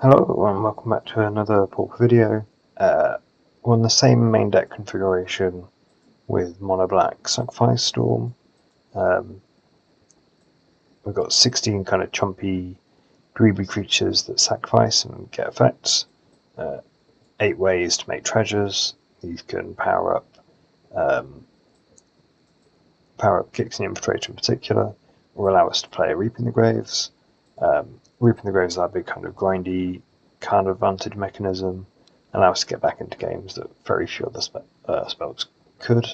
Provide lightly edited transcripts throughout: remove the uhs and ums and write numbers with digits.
Hello and welcome back to another Pauper video. We're on the same main deck configuration with Mono Black Sacrifice Storm. We've got 16 kind of chumpy greedy creatures that sacrifice and get effects. 8 ways to make treasures. These can power up Kicks and Infiltrator in particular, or allow us to play Reaping the Graves. Reaping the Graves is our big kind of grindy card advantage mechanism, allow us to get back into games that very few other spells could.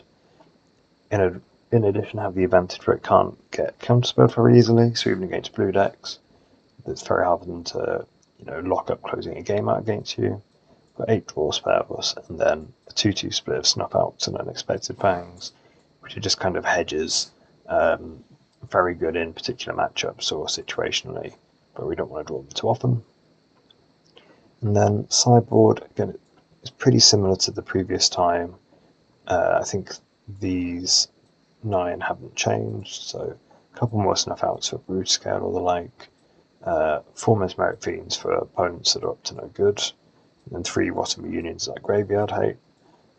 In addition, have the advantage where it can't get counterspelled very easily, so even against blue decks, it's very hard for them to lock up closing a game out against you. Got 8 draw spells, and then a 2-2 split of Snuff Outs and Unexpected Fangs, which are just kind of hedges, very good in particular matchups or situationally, but we don't want to draw them too often. And then sideboard, again, it's pretty similar to the previous time. I think these 9 haven't changed, so a couple more Snuff Outs for Brood Scale or the like, 4 Mesmeric Fiends for opponents that are up to no good, and then 3 Rotten Reunions that Graveyard hate.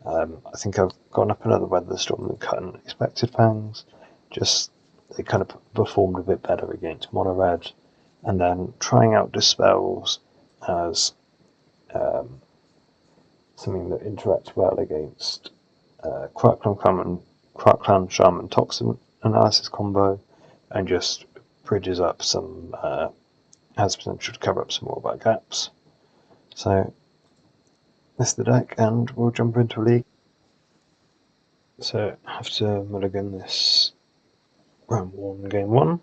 I think I've gone up another Weather Storm and cut Unexpected Fangs, just they kind of performed a bit better against Mono Red, and then trying out Dispels as something that interacts well against Clan Shaman Toxin Analysis combo, and just bridges up some, has potential to cover up some more of our gaps. So this is the deck, and we'll jump into a league. So I have to mulligan this round 1, game 1,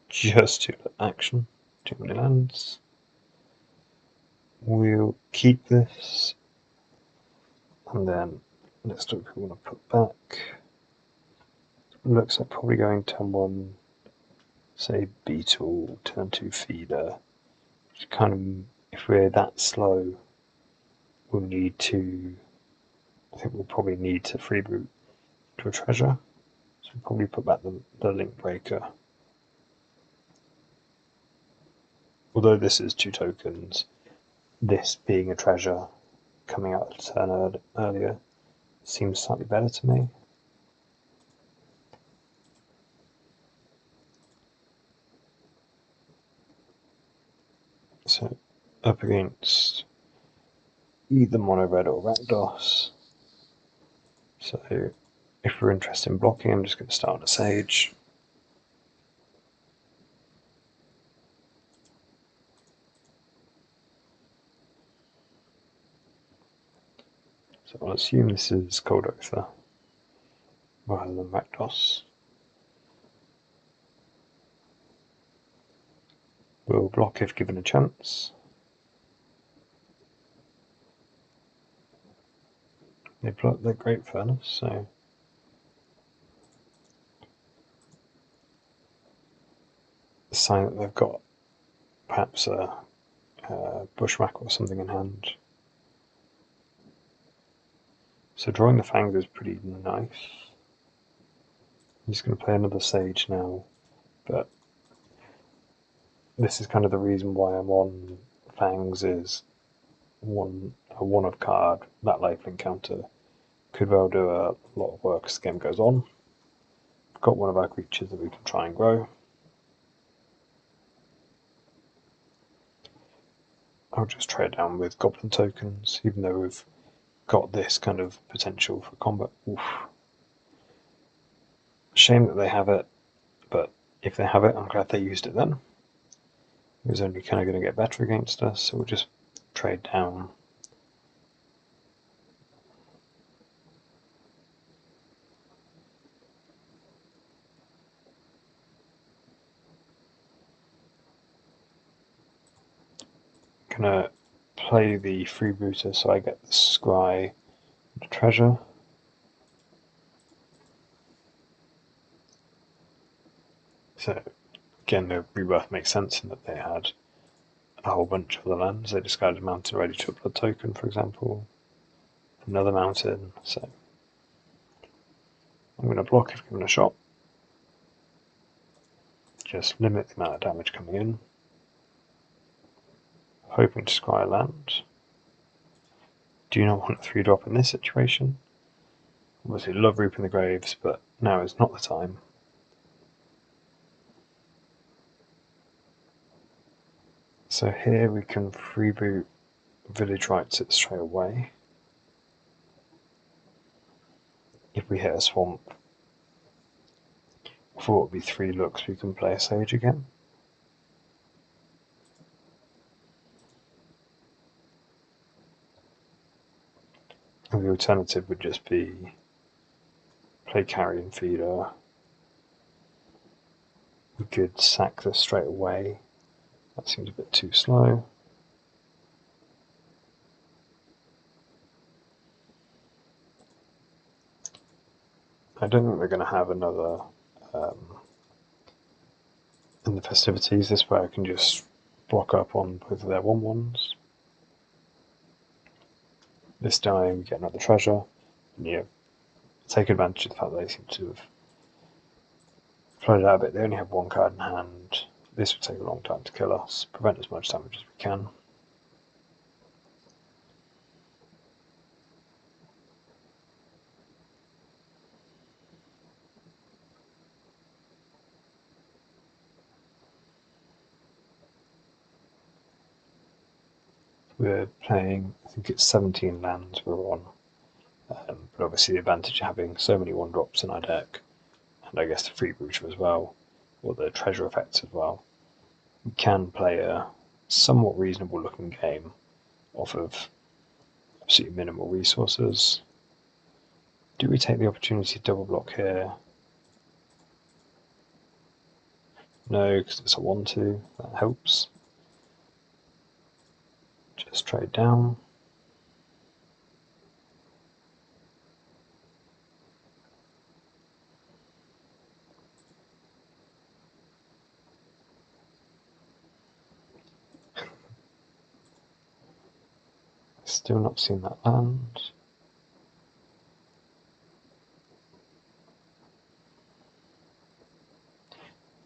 just to action, too many lands. We'll keep this, and then let's look who we want to put back. Looks like probably going turn 1, say Beetle, turn 2 Feeder. Which kind of, if we're that slow, we'll need to, I think we'll probably need to freeboot to a treasure. So we'll probably put back the Link Breaker. Although this is 2 tokens, this being a treasure coming out of the turn earlier seems slightly better to me. So up against either Mono Red or Rakdos. So if we're interested in blocking, I'm just going to start on a Sage. So I'll assume this is Cold Oath rather than Rakdos. We'll block if given a chance. They block their Great Furnace, so a sign that they've got perhaps a Bushwhack or something in hand. So drawing the Fangs is pretty nice. I'm just going to play another Sage now, but this is kind of the reason why I'm on Fangs is a 1-of card. That lifelink counter could well do a lot of work as the game goes on. Got one of our creatures that we can try and grow. I'll just trade down with Goblin tokens, even though we've got this kind of potential for combat. Oof. Shame that they have it, but if they have it, I'm glad they used it then. It was only kind of going to get better against us, so we'll just trade down. Gonna play the freebooter so I get the Scry and the treasure. So again, the rebirth makes sense in that they had a whole bunch of the lands. They discarded a mountain ready to a blood token, for example. Another mountain, so I'm going to block if given a shot. Just limit the amount of damage coming in. hoping to scry land. Do not want a 3-drop in this situation. Obviously love Reaping the Graves, but now is not the time. So here we can freeboot Village Rites it straight away. If we hit a swamp, for what would be 3 looks, we can play a Sage again. And the alternative would just be play Carrion Feeder. We could sack this straight away. That seems a bit too slow. I don't think we're going to have another in the festivities. This way I can just block up on both of their 1/1s. This dying, we get another treasure, and take advantage of the fact that they seem to have floated out a bit. They only have 1 card in hand. This would take a long time to kill us, prevent as much damage as we can. We're playing, I think it's 17 lands we're on, but obviously the advantage of having so many 1-drops in our deck, and I guess the freebooter as well, or the treasure effects as well, we can play a somewhat reasonable looking game off of absolutely minimal resources. Do we take the opportunity to double block here? No, because it's a 1/2, that helps. Just trade down. Still not seen that land.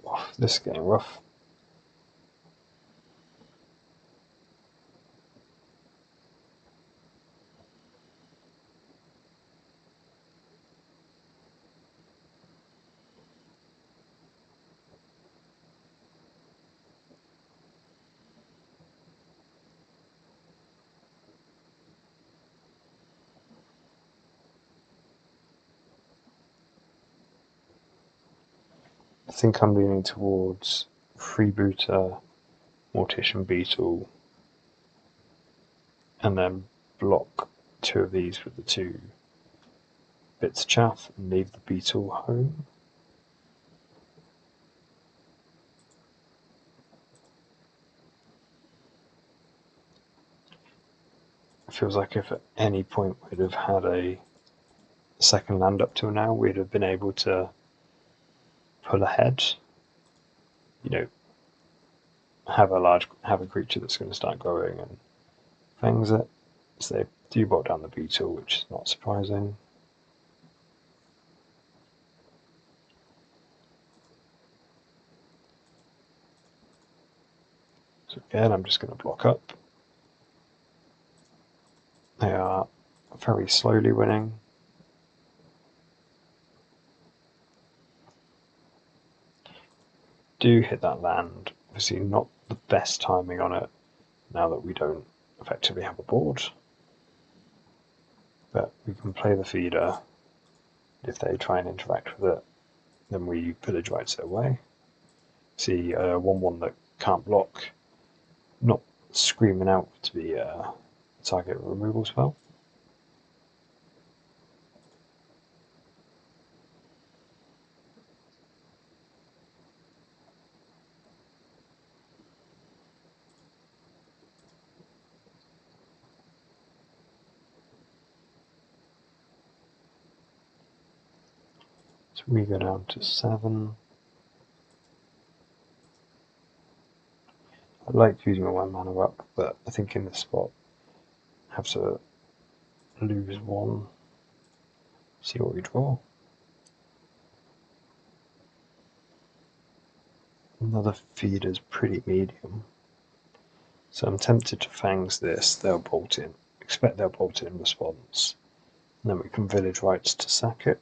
Oh, this is getting rough. I think I'm leaning towards Freebooter, Mortician Beetle, and then block 2 of these with the 2 bits of chaff and leave the Beetle home. It feels like if at any point we'd have had a second land up till now, we'd have been able to pull ahead. Have a creature that's going to start growing and fangs it. So they do bot down the Beetle, which is not surprising. So again, I'm just going to block up. They are very slowly winning. Do hit that land. Obviously not the best timing on it now that we don't effectively have a board. But we can play the feeder. If they try and interact with it, then we Village Rites it away. See a 1/1 that can't block, not screaming out to be a target removal spell. So we go down to 7. I like using my 1 mana up, but I think in this spot I have to lose 1. See what we draw. Another feeder's pretty medium. So I'm tempted to Fangs this, they'll bolt in. Expect they'll bolt in response. And then we can Village Rites to sack it.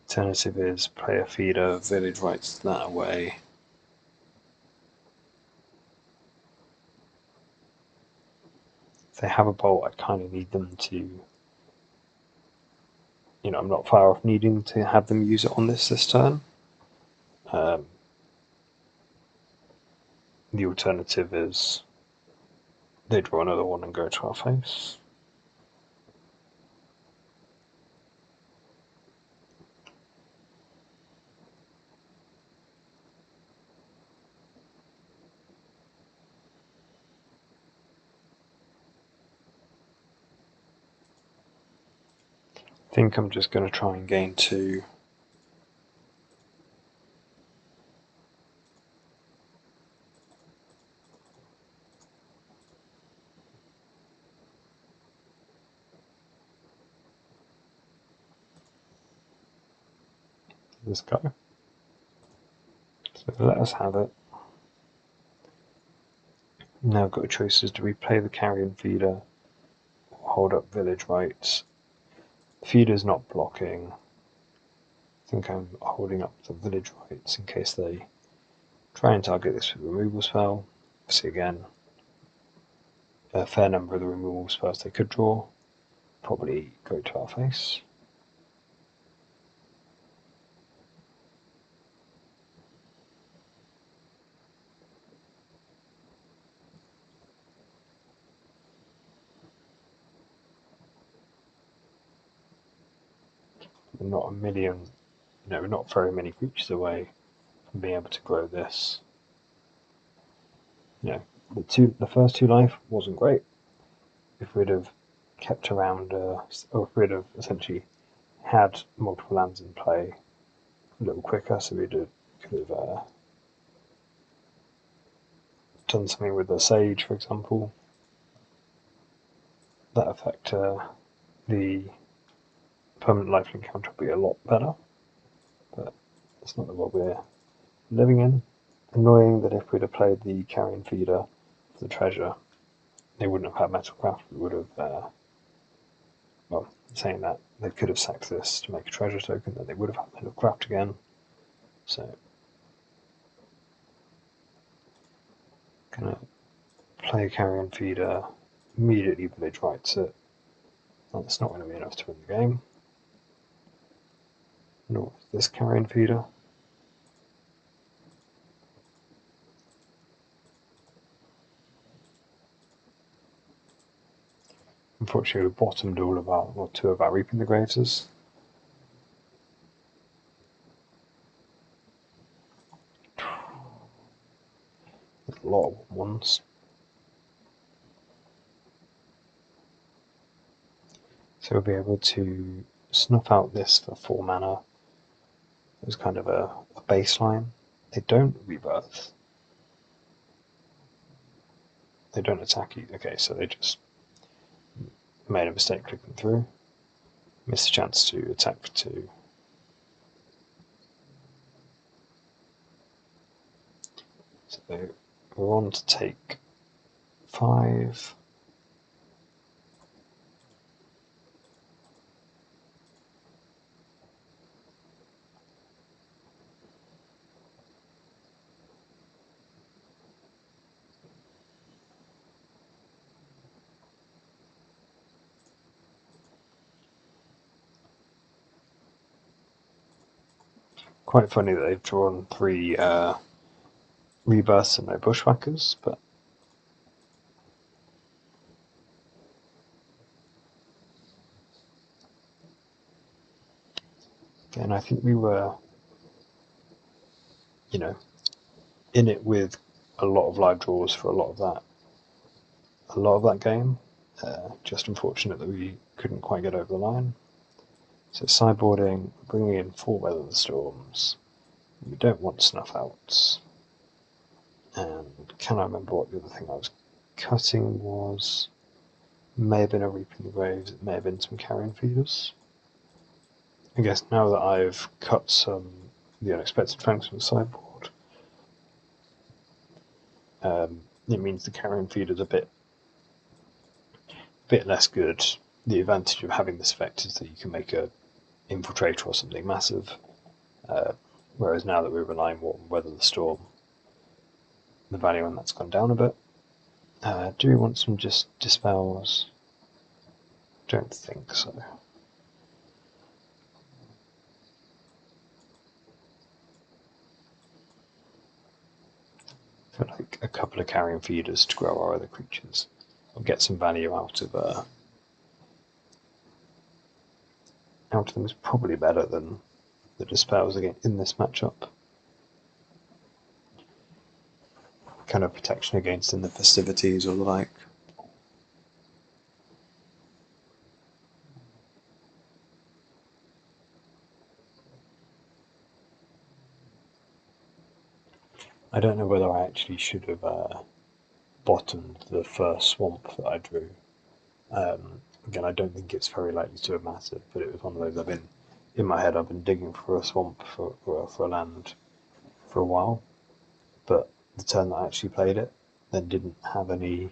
Alternative is play a feeder, Village Rites that away. If they have a bolt, I kind of need them to... I'm not far off needing to have them use it on this turn. The alternative is they draw another one and go to our face. I think I'm just going to try and gain 2. This go. So let us have it. Now I've got choices: do we play the carrion feeder or hold up Village Rites? The feeder's not blocking. I think I'm holding up the Village Rites in case they try and target this with a removal spell. See again, a fair number of the removal spells they could draw probably go to our face. We're not a million, we're not very many creatures away from being able to grow this. The first 2 life wasn't great. If we'd have kept around, or if we'd have essentially had multiple lands in play a little quicker, so we could have done something with the Sage, for example. That affect the permanent lifelink counter would be a lot better, but that's not the world we're living in. Annoying that if we'd have played the carrion feeder for the treasure, they wouldn't have had Metalcraft. We would have, saying that, they could have sacked this to make a treasure token, then they would have had Metalcraft again. So, gonna play carrion feeder, immediately Village Rites it. That's not going to be enough to win the game. Nor is this carrion feeder. Unfortunately, we bottomed all of our, or 2 of our Reaping the Graveses. A lot of ones. So we'll be able to snuff out this for 4 mana. It's kind of a baseline. They don't rebirth. They don't attack you. Okay, so they just made a mistake clicking through. Missed a chance to attack for 2. So we're on to take 5. Quite funny that they've drawn 3 rebirths and no bushwhackers, but again, I think we were, in it with a lot of live draws for a lot of that game. Just unfortunate that we couldn't quite get over the line. So sideboarding, bringing in 4 Weather the Storms. We don't want snuff outs. And can I remember what the other thing I was cutting was? May have been a Reaping the Graves, it may have been some carrion feeders. I guess now that I've cut some the unexpected flanks from the sideboard. It means the carrion feeder's a bit less good. The advantage of having this effect is that you can make a infiltrator or something massive, whereas now that we're relying more on Weather the Storm, the value on that's gone down a bit. Do we want some just dispels? Don't think so. I feel like a couple of carrion feeders to grow our other creatures will get some value out of them is probably better than the dispels again in this matchup. Kind of protection against in the festivities or the like. I don't know whether I actually should have bottomed the first swamp that I drew. Again, I don't think it's very likely to have mattered, but it was one of those in my head I've been digging for a swamp for a land for a while, but the turn that I actually played it then didn't have any,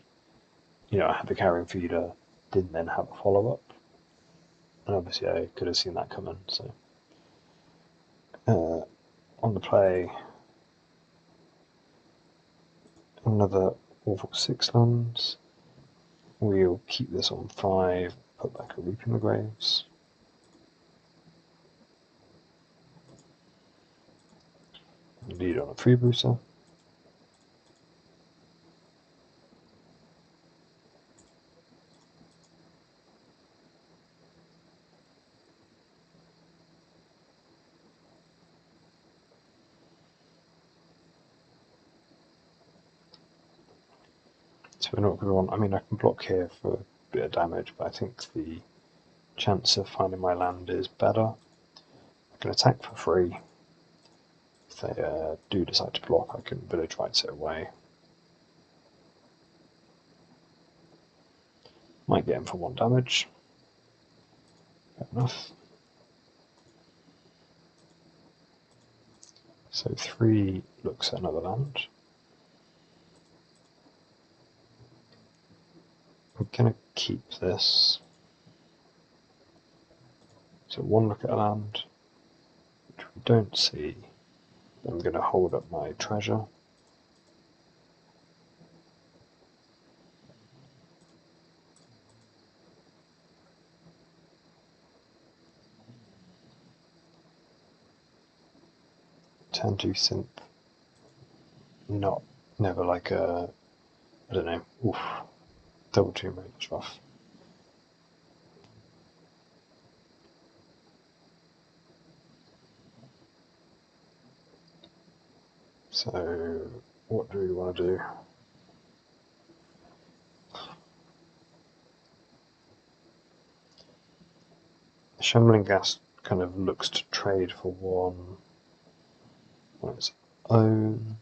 I had the carrion feeder, didn't then have a follow-up, and obviously I could have seen that coming, so on the play, another awful 6 lands. We'll keep this on 5, put back a Reaping the Graves. Lead on a Freebooter. So we're not going to want, I mean I can block here for a bit of damage, but I think the chance of finding my land is better. I can attack for free. If they do decide to block, I can Village Rites it away. Might get him for 1 damage. Fair enough. So 3 looks at another land. I'm going to keep this. So 1 look at a land, which we don't see. I'm going to hold up my treasure. Turn 2 synth. Never like a, I don't know, oof. Double 2 mode is rough. So, what do we want to do? The Shambling Gas kind of looks to trade for 1 on its own.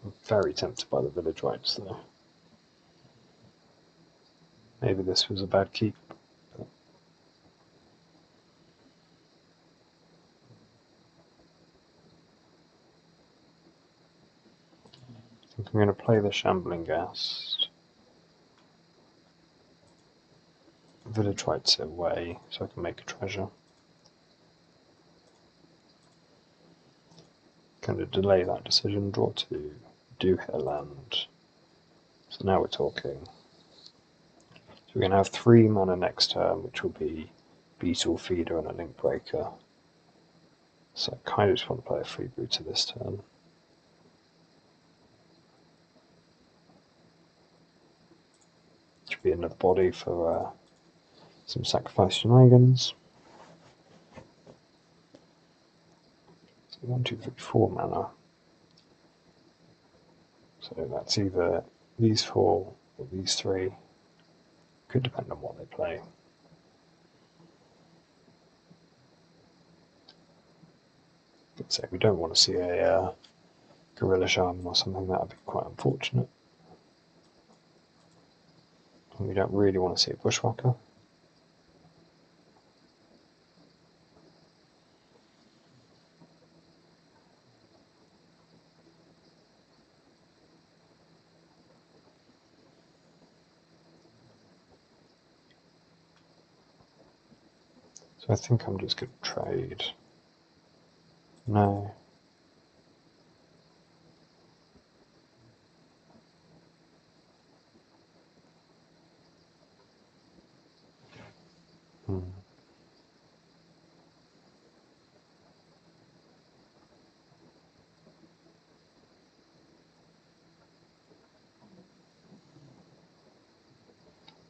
I'm very tempted by the Village Rites though. Maybe this was a bad keep. I think I'm going to play the Shambling Gas. Village Rites it away so I can make a treasure. Kind of delay that decision, draw 2, do hit a land. So now we're talking. So we're going to have 3 mana next turn, which will be Beetle, Feeder, and a Link Breaker. So I kind of just want to play a Freebooter this turn. Should be another body for some sacrifice shenanigans. 1, 2, 3, 4 mana. So that's either these 4 or these 3. Could depend on what they play. Let's say we don't want to see a Gorilla Shaman or something, that would be quite unfortunate. And we don't really want to see a Bushwhacker. So I think I'm just going to trade. No.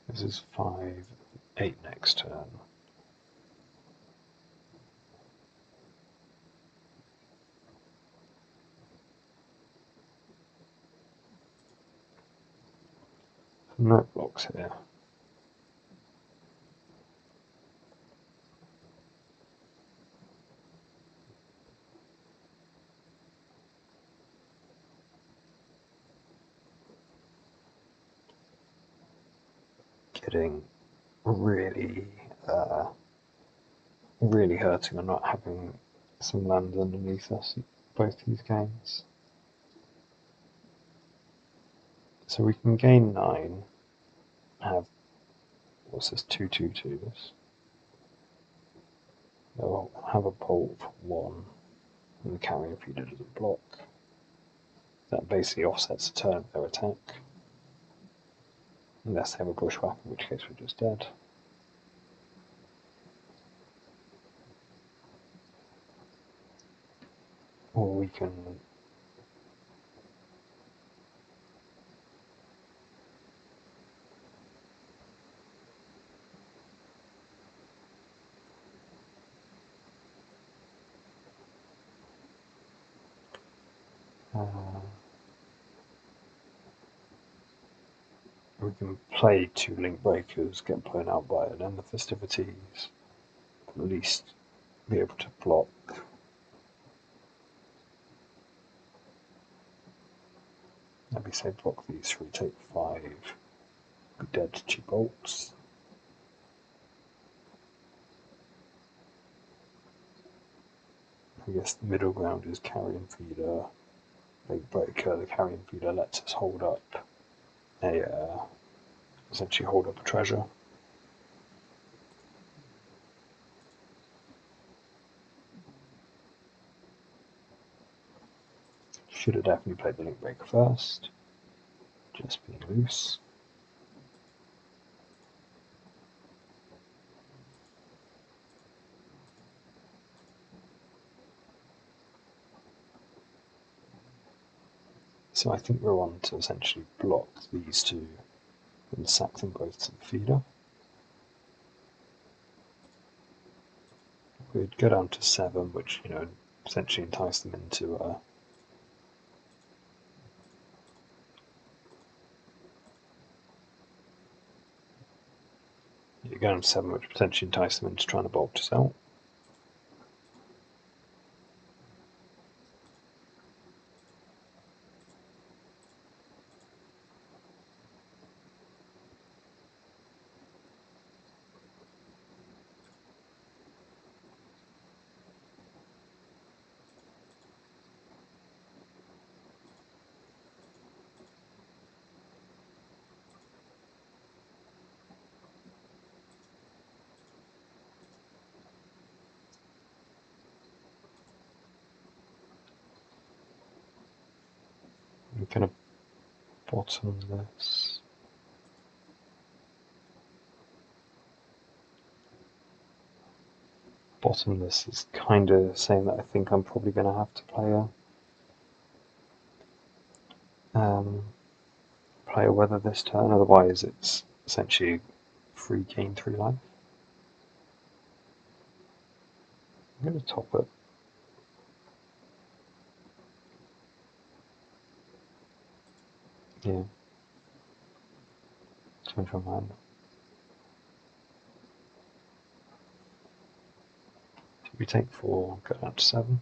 This is 5-8 next turn. No blocks here. Getting really, really hurting on not having some land underneath us in both these games. So we can gain 9, have, what's this, 2/2/2s. They'll have a bolt for 1, and the carrion feeder doesn't block. That basically offsets a turn of their attack. Unless they have a bushwhack, in which case we're just dead. Or we can play 2 link breakers, get blown out by it, and the festivities, at least be able to block. Let me say block these 3, take 5, be dead to 2 bolts. I guess the middle ground is carrion feeder, link breaker. The carrion feeder lets us hold up essentially hold up a treasure. Should have definitely played the link breaker first, just being loose. So I think we're on to essentially block these 2 and sack them both to the feeder. We'd go down to 7, which, essentially entice them into you go down to 7, which potentially entice them into trying to bolt us out. We're going to bottom this. Bottom this is kind of saying that I think I'm probably going to have to play a weather this turn, otherwise it's essentially free gain 3 life. I'm going to top it. Yeah. Change my mind. So we take 4, go down to 7.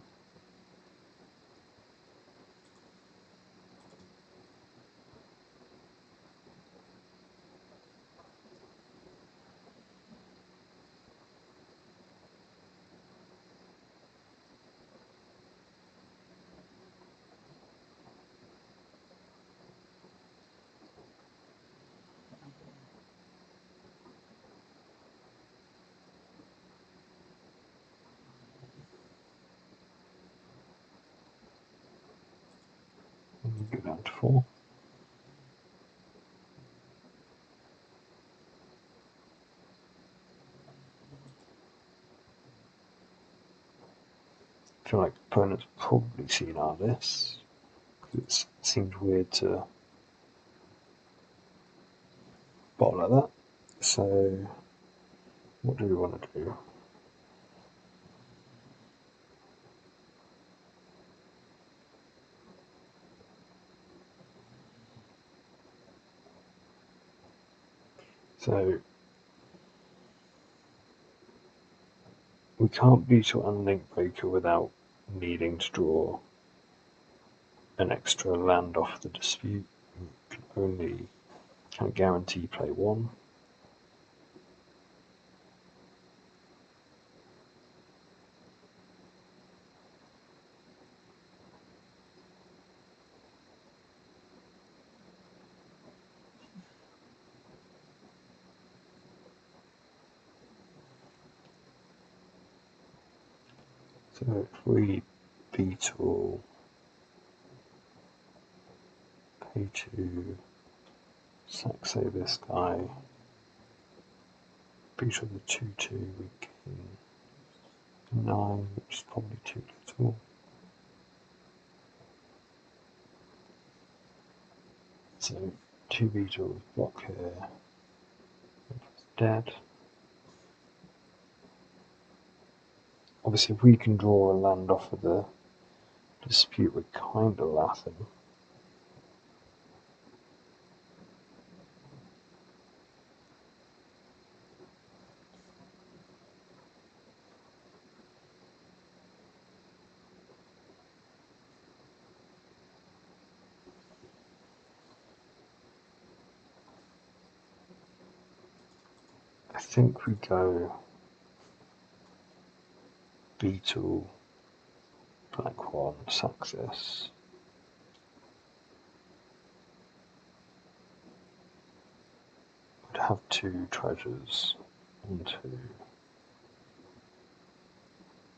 down to 4. I feel like opponents probably seen our list, because it seems weird to bottle like that. So what do we want to do? So we can't Beetle and Link Breaker without needing to draw an extra land off the dispute. We can only kind of guarantee play 1. So if we Beetle, pay 2, sack this guy, Beetle the 2/2, we gain 9, which is probably too little. So 2 Beetles block here, dead. Obviously if we can draw a land off of the dispute, we're kind of laughing. I think we go Beetle, black 1, sack this. Would have 2 treasures, 1, 2. And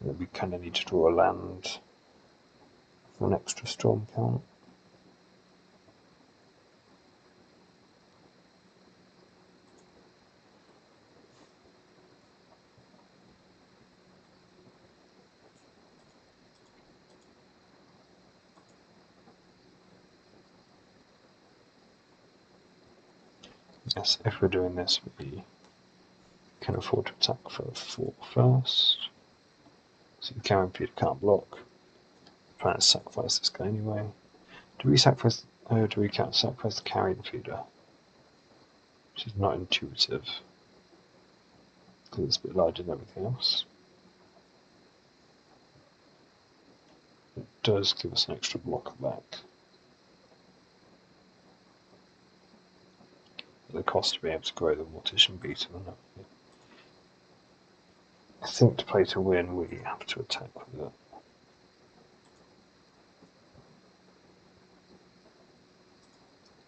then we kind of need to draw a land for an extra storm count. Yes, if we're doing this, we can afford to attack for 4 first. So the carrying feeder can't block. Trying to sacrifice this guy anyway. Do we sacrifice? Oh, do we can't sacrifice the carrying feeder? Which is not intuitive, because it's a bit larger than everything else. It does give us an extra blocker back. The cost to be able to grow the Mortician Beetle. I think to play to win, we have to attack with it.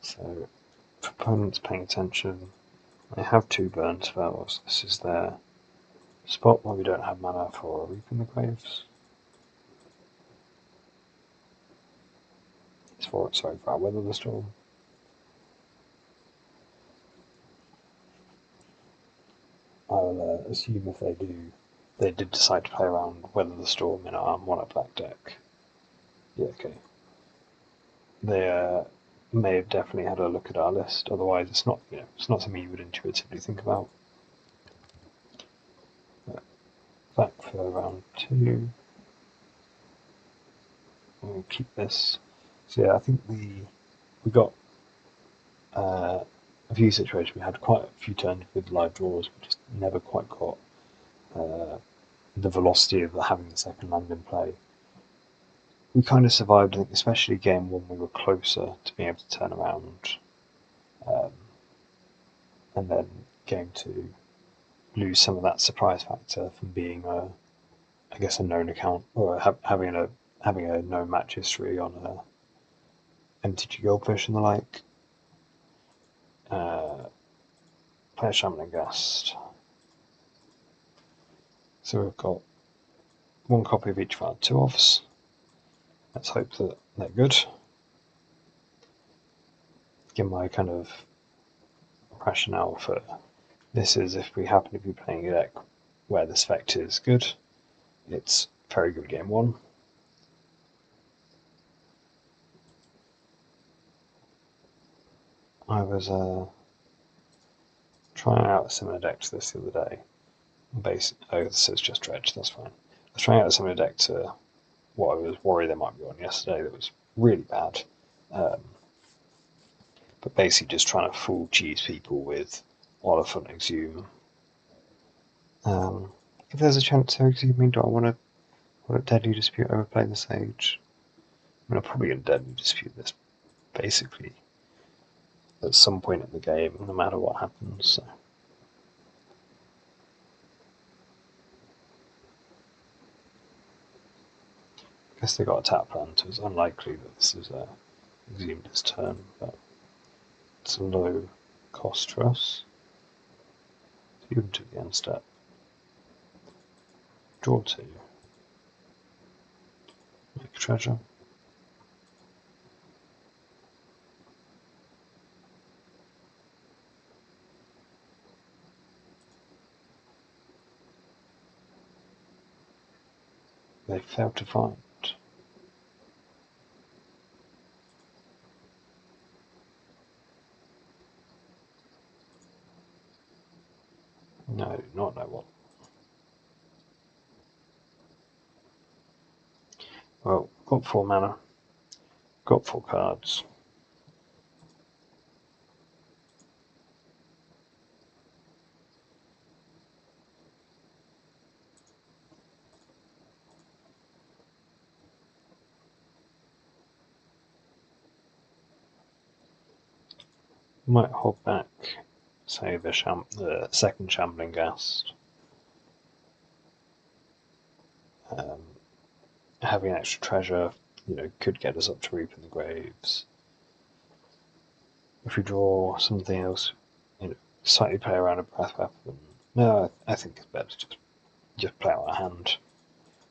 So, if opponents paying attention, they have 2 burn spells. This is their spot where we don't have mana for Reaping the Graves. It's for our Weather the Storm. I'll assume if they did decide to play around Weather the Storm in our mono black deck. Yeah, okay. They may have definitely had a look at our list. Otherwise, it's not something you would intuitively think about. But back for round 2. We'll keep this. So yeah, I think we got a few situations. We had quite a few turns with live draws. We just never quite got the velocity of having the second land in play. We kind of survived, I think, especially game 1, we were closer to being able to turn around. And then game 2, lose some of that surprise factor from being I guess a known account, or having a known match history on a MTG Goldfish and the like. Play a Shaman Ghast. So we've got 1 copy of each of our 2-offs. Let's hope that they're good. Again, my kind of rationale for this is if we happen to be playing a deck where this effect is good, it's very good game one. I was trying out a similar deck to this the other day. Oh, this is just Dredge, that's fine. I was trying out a similar deck to what I was worried there might be on yesterday that was really bad. But basically just trying to full cheese people with Oliphant Exhume. If there's a chance to Exhume, do I want to Deadly Dispute over playing the Sage? I mean, I'm probably going to Deadly Dispute this, basically, at some point in the game, no matter what happens. So. I guess they got a tap land, so it's unlikely that this is Exhumed this turn, but it's a low cost for us. Even to the end step. Draw 2. Make a treasure. They failed to find. No, not know what. Well, got 4 mana. Got 4 cards. Might hold back, say, the second Shambling Ghast. Having an extra treasure, could get us up to Reap in the Graves. If we draw something else, slightly play around a Breath Weapon. No, I think it's better to just play out our hand.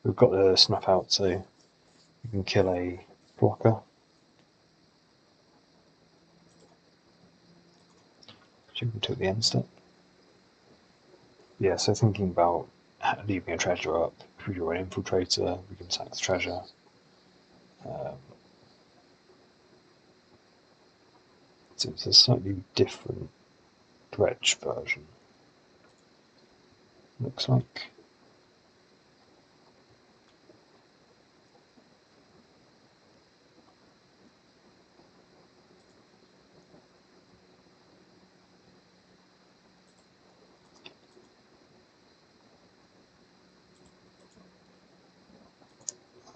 We've got the Snuff out, so we can kill a blocker. Which we took the end step. Yeah, so thinking about leaving a treasure up. If we draw an Infiltrator, we can sack the treasure. So it's a slightly different Dredge version, looks like.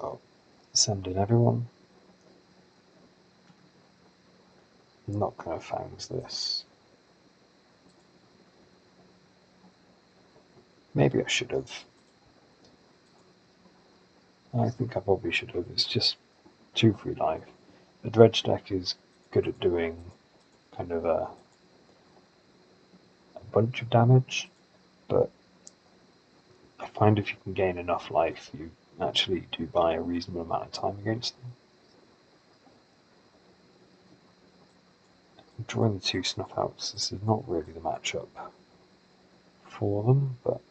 Oh, send in everyone. I'm not going to fangs this. Maybe I should have. I think I probably should have. It's just 2 free life. The Dredge deck is good at doing kind of a bunch of damage, but I find if you can gain enough life, you actually do buy a reasonable amount of time against them. Drawing the 2 Snuff Outs, this is not really the matchup for them, but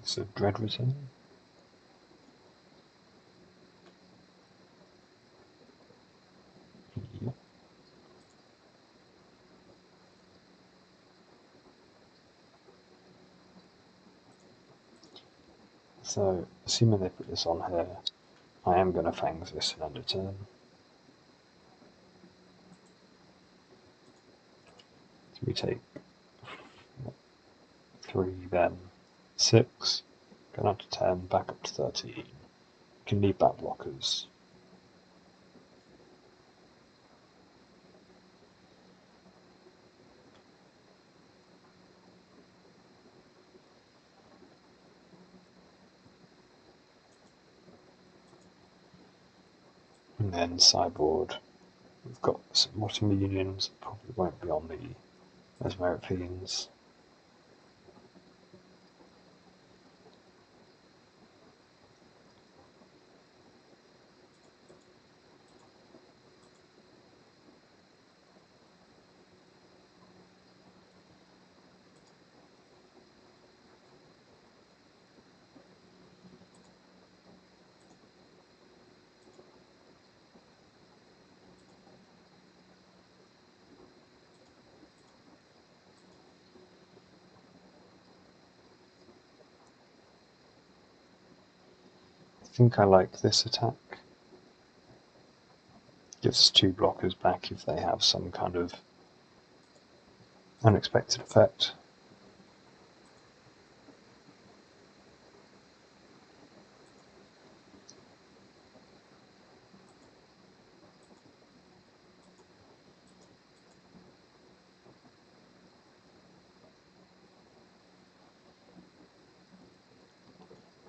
it's a Dread Return. Yep. So, assuming they put this on here, I am going to fangs this in end of turn. So we take 3, then 6, going up to 10, back up to 13. You can leave back blockers. And then sideboard, we've got some Mortimer Unions, probably won't be on the Mesmeric Fiends. I think I like this attack. Gives us 2 blockers back if they have some kind of unexpected effect.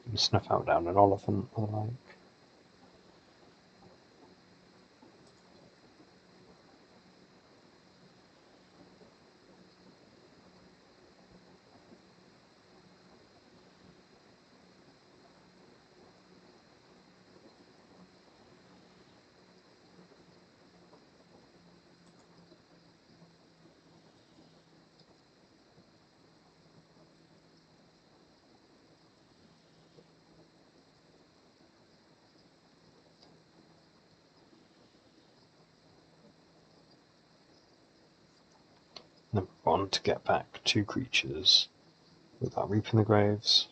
You can snuff out down an Oliphant or the like. Number 1, to get back 2 creatures without reaping the graves.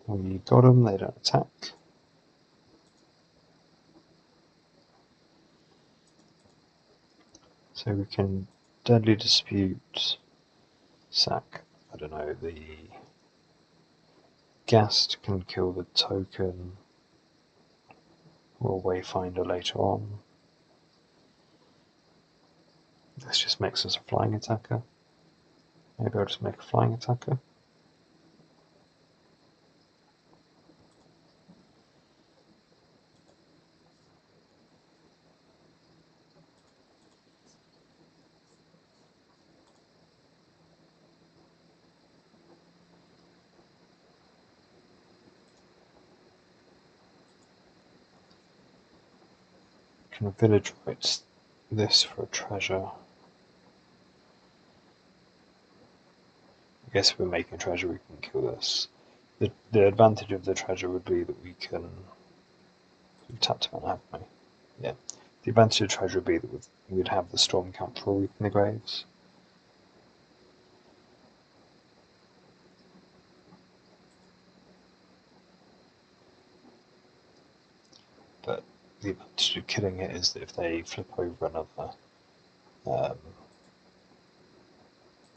We got them, they don't attack. So we can Deadly Dispute, sack, I don't know, the Ghast can kill the token or Wayfinder later on. This just makes us a flying attacker. Maybe I'll just make a flying attacker. Can a village write this for a treasure? I guess if we're making a treasure we can kill this. The advantage of the treasure would be that we can... We've tapped him out, haven't we? Yeah. The advantage of the treasure would be that we'd have the Storm Camp for Reaping the Graves. But the advantage of killing it is that if they flip over another...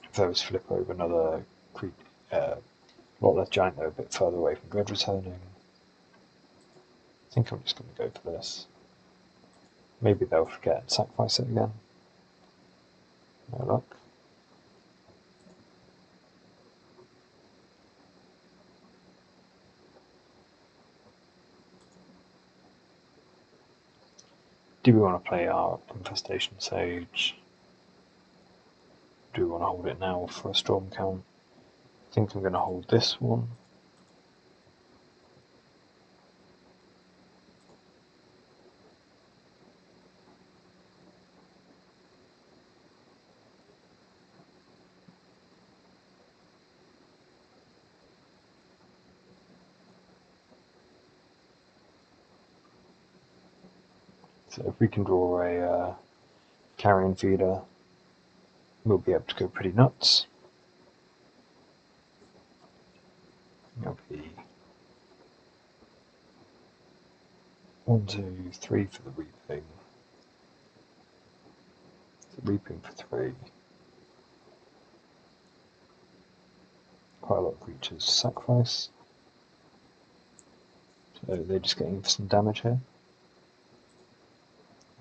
if those flip over another Lot Giant, they're a bit further away from Dread returning. I think I'm just going to go for this. Maybe they'll forget and sacrifice it again. No luck. Do we want to play our Infestation Sage? Do we want to hold it now for a Storm count? I think I'm going to hold this one. So if we can draw a Carrion Feeder, we'll be able to go pretty nuts. It'll be 1, 2, 3 for the Reaping. The Reaping for 3. Quite a lot of creatures to sacrifice. So they're just getting some damage here.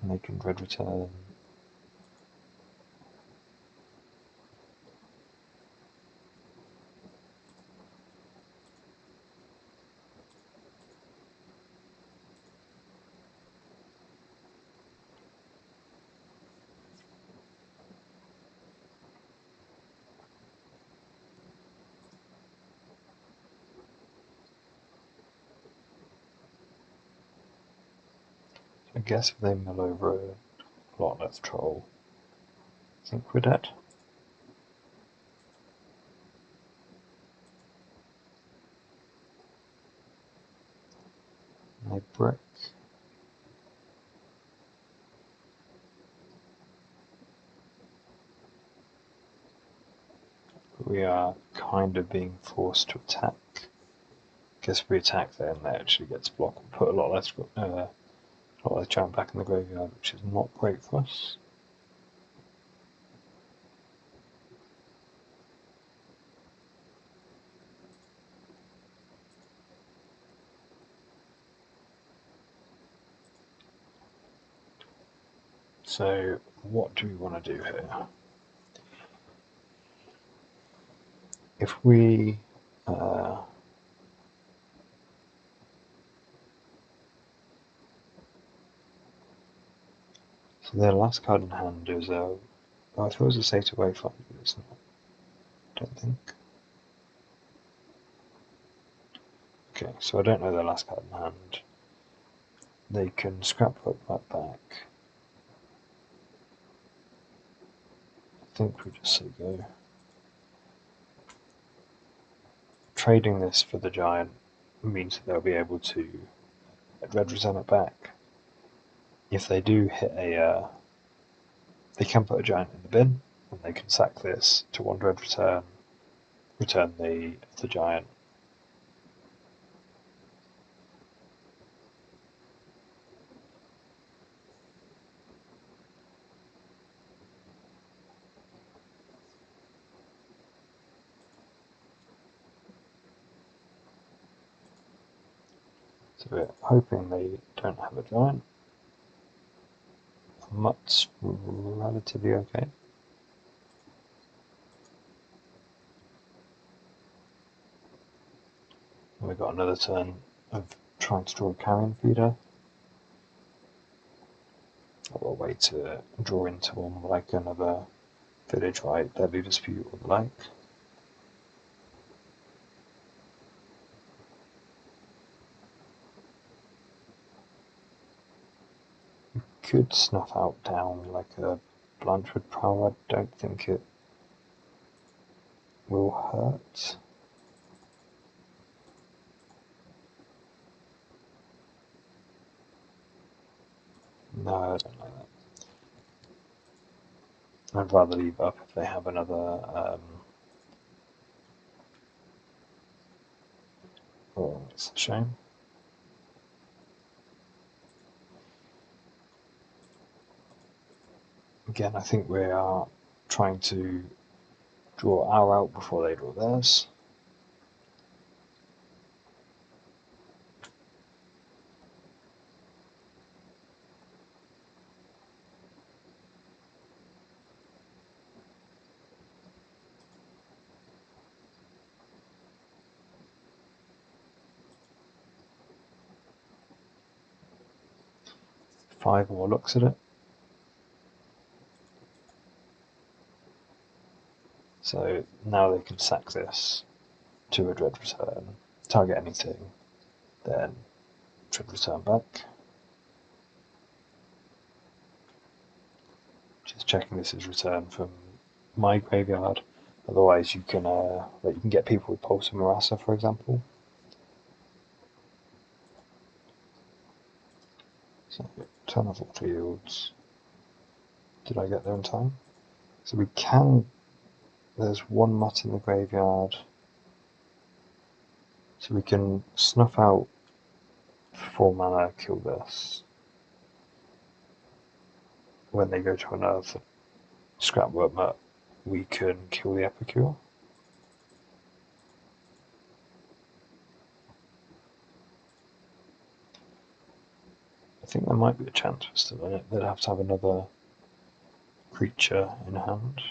And they can dread return. I guess if they mill over a lot less troll, I think we're dead. And they brick. We are kind of being forced to attack. I guess if we attack there and that actually gets blocked, we'll put a lot less giant back in the graveyard, which is not great for us. So what do we want to do here? If we so their last card in hand is I thought it was a State of Wayfinder, but it's not. I don't think. Okay, so I don't know their last card in hand. They can scrap that back. I think we just say go. Trading this for the giant means that they'll be able to red return it back. If they do hit they can put a giant in the bin, and they can sack this to one red return the giant. So we're hoping they don't have a giant. Mutt's relatively okay. And we've got another turn of trying to draw a carrion feeder. Or a way to draw into one like another village right, deadly dispute or the like. Could snuff out down like a Blanchwood Prowl. I don't think it will hurt. No, I don't like that. I'd rather leave up if they have another. Oh, it's a shame. Again, I think we are trying to draw our out before they draw theirs. Five more looks at it. So now they can sack this to a dread return, target anything, then dread return back. Just checking this is returned from my graveyard. Otherwise, you can get people with Pulse and Marassa, for example. So turn off all fields. Did I get there in time? So we can. There's one mutt in the graveyard. So we can snuff out 4 mana, kill this. When they go to another scrapwork mutt, we can kill the Epicure. think there might be a chance for still in it. They'd have to have another creature in hand.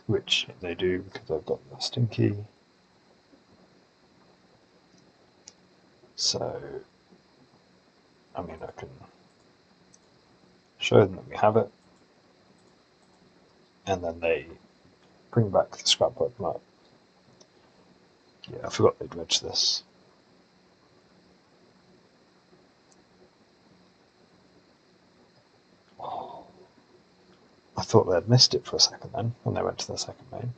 Which they do because I've got the Stinky. So, I mean, I can show them that we have it, and then they bring back the scrapbook map. Yeah, I forgot they dredged this. Oh, I thought they'd missed it for a second then, when they went to their second main.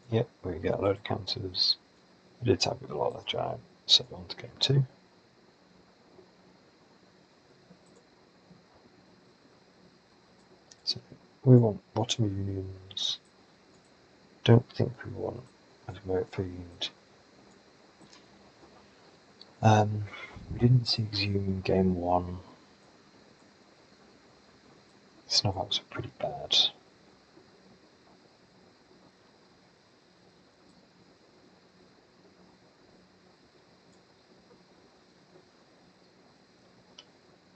Yep, we get a load of counters. I did tag with a lot of the giant, so on to game 2. So we want bottom unions. Don't think we want Remote Fiend. We didn't see Exhume in game 1. Snuff outs are pretty bad.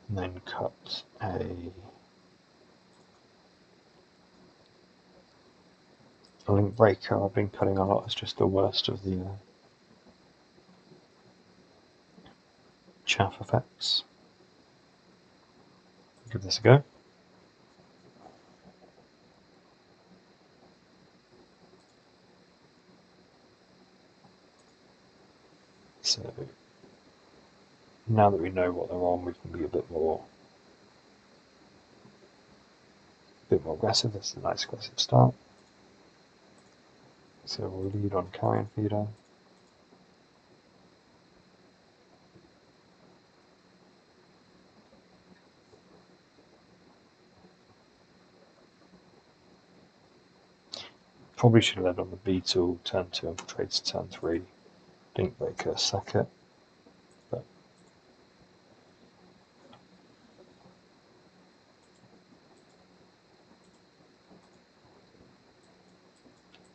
And then cut a Link Breaker. I've been cutting a lot. It's just the worst of the chaff effects. Give this a go. So now that we know what they're on, we can be a bit more aggressive. This is a nice aggressive start. So we'll lead on Carrion Feeder. Probably should have led on the Beetle, turn 2, Infiltrator, turn 3, Link Breaker, sack it. But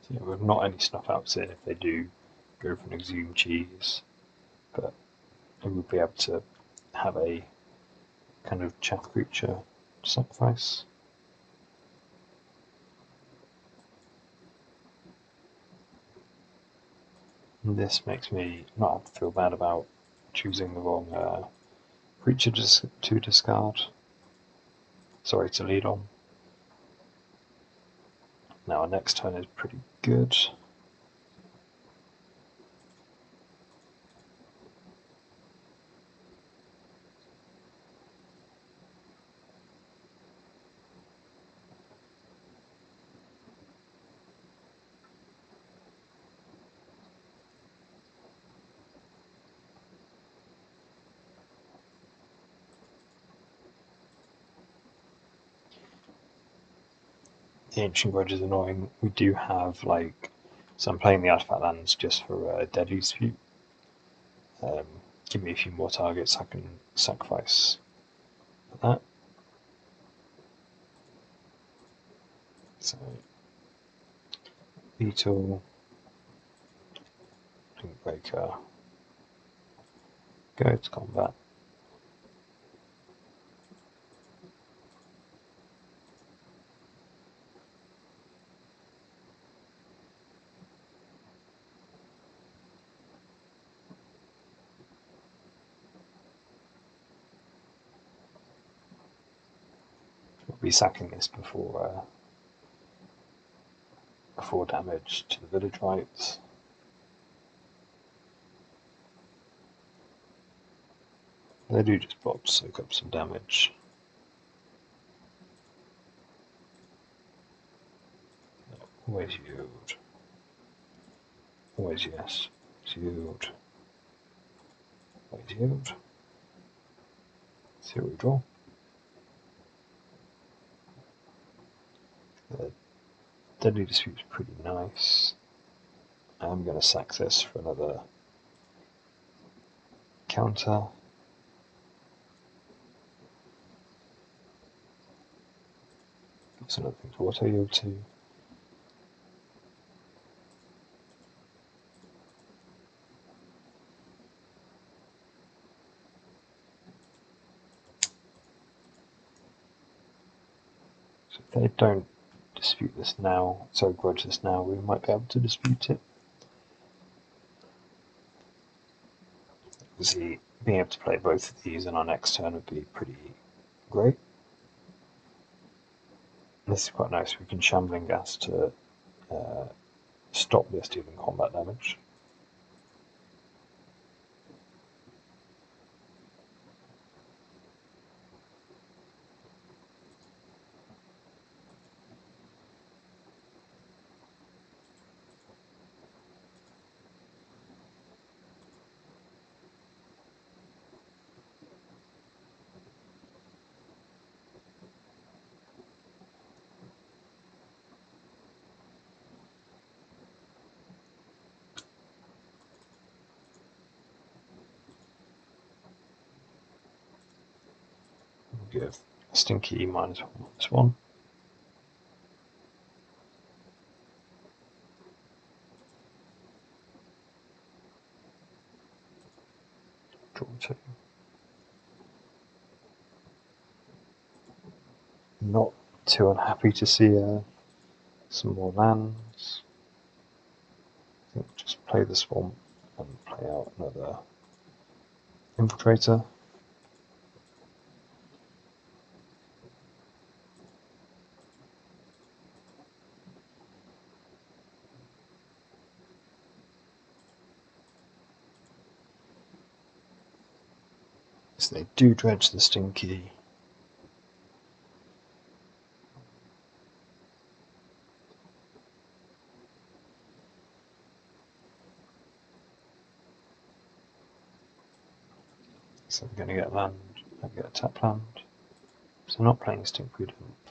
so yeah, we've not any snuff outs here if they do go for an Exhume Cheese, but we would be able to have a kind of chaff creature sacrifice. And this makes me not have to feel bad about choosing the wrong creature to discard. Sorry, to lead on. Now our next turn is pretty good. The Ancient Grudge is annoying. We do have, like, so I'm playing the artifact lands just for Deadly Dispute. Give me a few more targets I can sacrifice for that. So, Beetle, Link Breaker, go to combat. We'll be sacking this before damage to the village rights. They do just block to soak up some damage. Always yield. Always yes. Yield. Always yield. See what we draw. The Deadly Dispute's pretty nice. I'm going to sack this for another counter. That's another thing to auto yield to. So if they don't dispute this now, so grudge this now, we might be able to dispute it. Obviously, being able to play both of these on our next turn would be pretty great. This is quite nice. We can Shambling Gas to stop this dealing combat damage. We'll give Stinky -1 on this one. Draw 2. Not too unhappy to see some more lands. I think just play the Swamp and play out another Infiltrator. So they do dredge the Stinky. So we're going to get land, and get a tap land. So not playing Stinkweed Imp,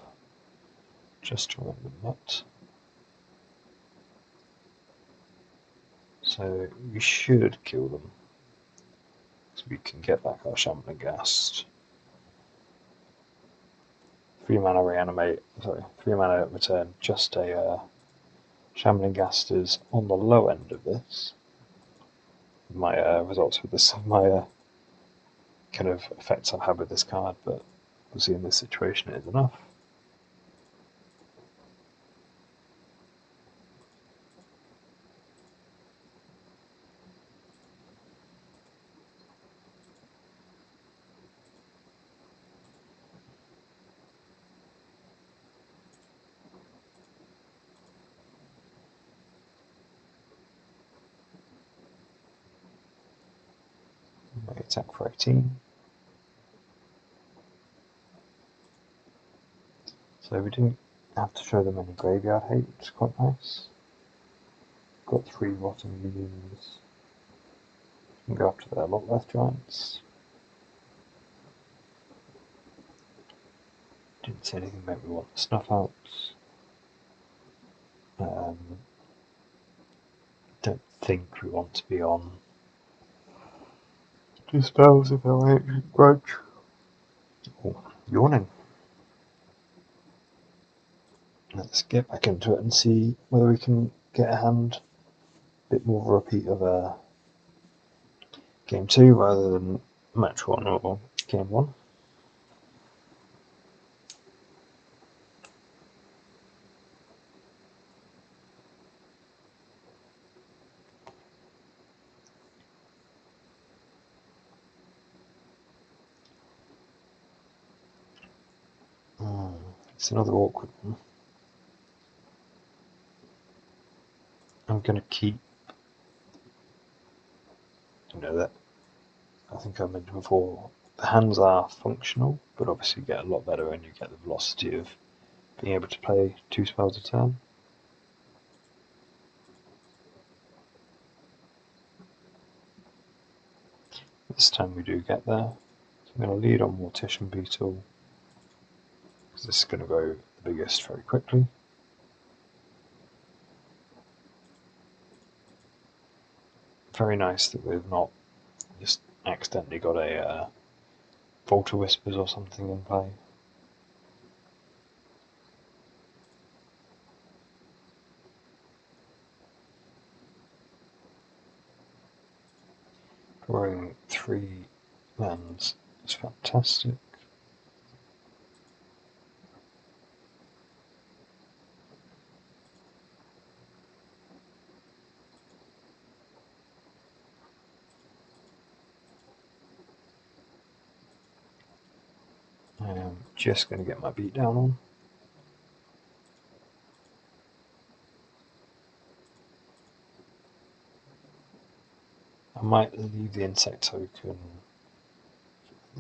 just to remember that. So we should kill them, so we can get back our Shambling Ghast. 3 mana reanimate, sorry, 3 mana return, just a Shambling Ghast is on the low end of this. My results with this, my kind of effects I've had with this card, but obviously in this situation it is enough. My attack for 18. So we didn't have to show them any graveyard hate, which is quite nice. Got 3 Rotten Minions. Can go after their Lotleth Giants. Didn't see anything make me want the Snuff Outs. Don't think we want to be on 2 spells if I grudge. Oh, yawning. Let's get back into it and see whether we can get a hand, a bit more of a repeat of game 2 rather than match 1 or game 1. It's another awkward one. I'm going to keep, that I think I mentioned before, the hands are functional, but obviously get a lot better when you get the velocity of being able to play 2 spells a turn. This time we do get there, so I'm going to lead on Mortician Beetle, because this is going to go the biggest very quickly. Very nice that we've not just accidentally got a Volta Whispers or something in play. Drawing 3 lands is fantastic. I am just going to get my beat down on. I might leave the insect token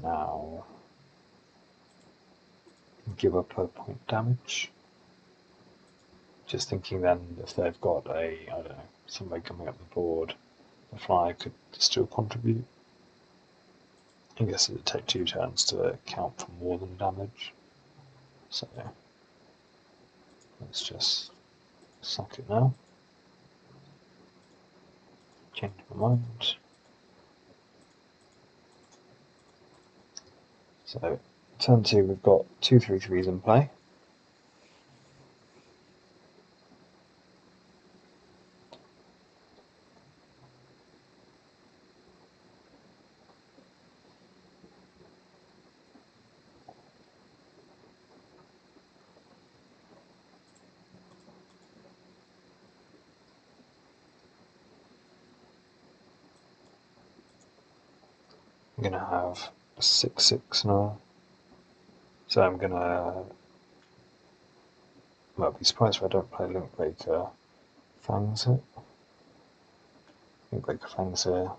now and give up a point damage. Just thinking then if they've got I don't know, somebody coming up the board, the flyer could still contribute. I guess it would take 2 turns to count for more than damage. So let's just sack it now. Change my mind. So turn 2 we've got 2 3/3s in play. I'm going to have a 6/6 now. So I'm going to, well, be surprised if I don't play Linkbreaker Fangs it. Linkbreaker Fangs here.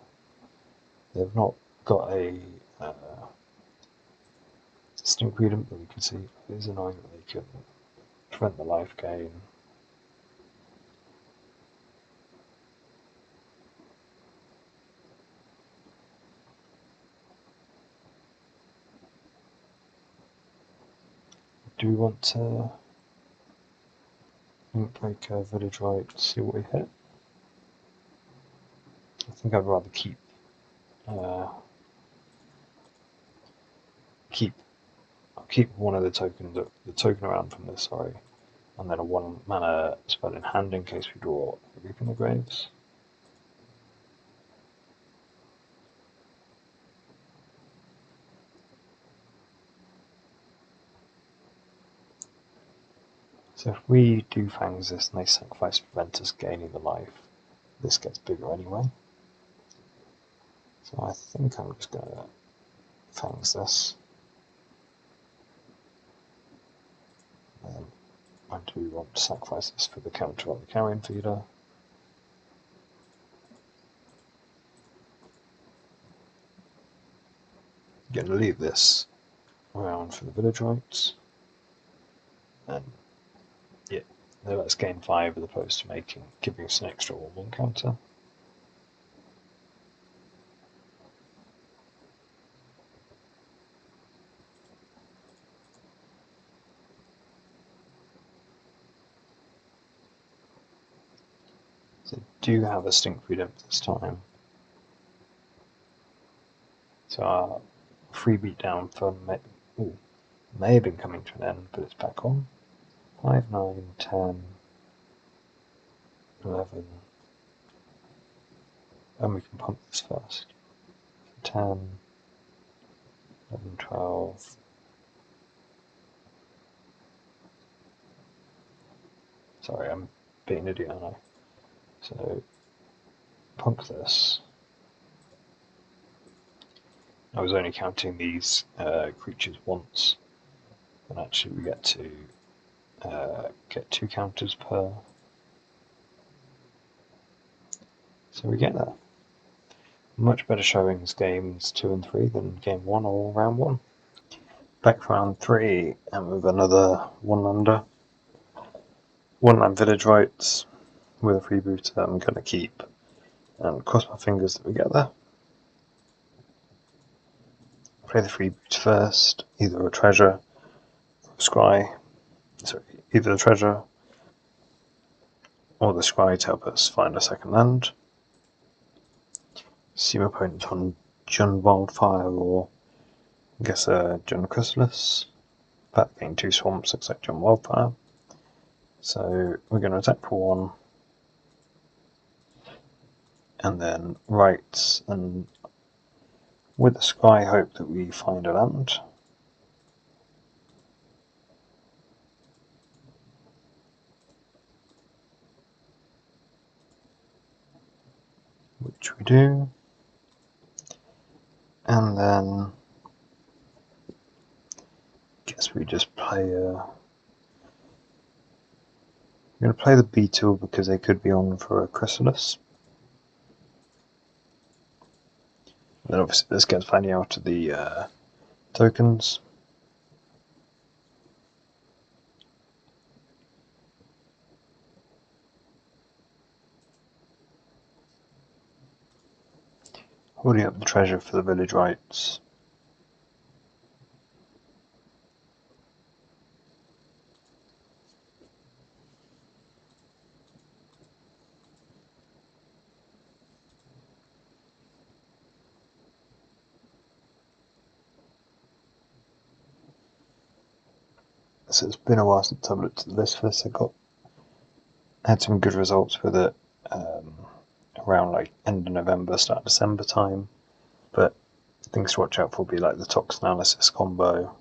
They've not got a distinct freedom, but we can see it is annoying that they can prevent the life gain. Do we want to Linkbreaker Village Right to see what we hit? I think I'd rather keep one of the token around from this, and then a 1 mana spell in hand in case we draw Reaping the Graves. So if we do Fangs this and they sacrifice to prevent us gaining the life, this gets bigger anyway. So I think I'm just going to Fangs this. And I do want to sacrifice this for the counter on the Carrion Feeder. I'm going to leave this around for the Village Rites. And yeah, let's gain 5 as opposed to giving us an extra 1/1 counter. So do have a Distinct Freedom this time. So our free beat down for may have been coming to an end, but it's back on. 5, 9, 10, 11, and we can pump this first. 10, 11, 12. Sorry, I'm being an idiot, aren't I? So pump this. I was only counting these creatures once, and actually we get to get 2 counters per. So we get there. Much better showings games 2 and 3 than game 1 or round 1. Back for round 3, and we've got another 1-lander. 1-land Village Rites with a freebooter I'm going to keep, and cross my fingers that we get there. play the freeboots first, either a treasure or a scry. Sorry, either the treasure or the scry to help us find a second land. See my opponent on JundWildfire or I guess Jund Chrysalis. That being 2 swamps looks like JundWildfire. So we're going to attack for 1 and then write, and with the scry hope that we find a land. Which we do. And then guess we just play I'm going to play the beetle because they could be on for a chrysalis. And then obviously this gets plenty out of the tokens. Holding up the treasure for the village rights. So it's been a while since I've looked at the list for this. I had some good results with it around like end of November, start of December time. But things to watch out for will be like the tox analysis combo,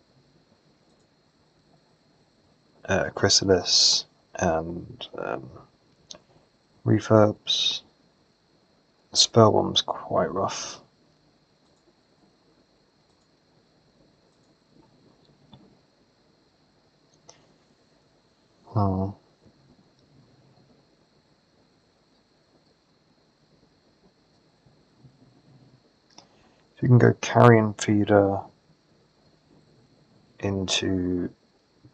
chrysalis, and refurbs. The spell bomb's quite rough. So you can go Carrion Feeder into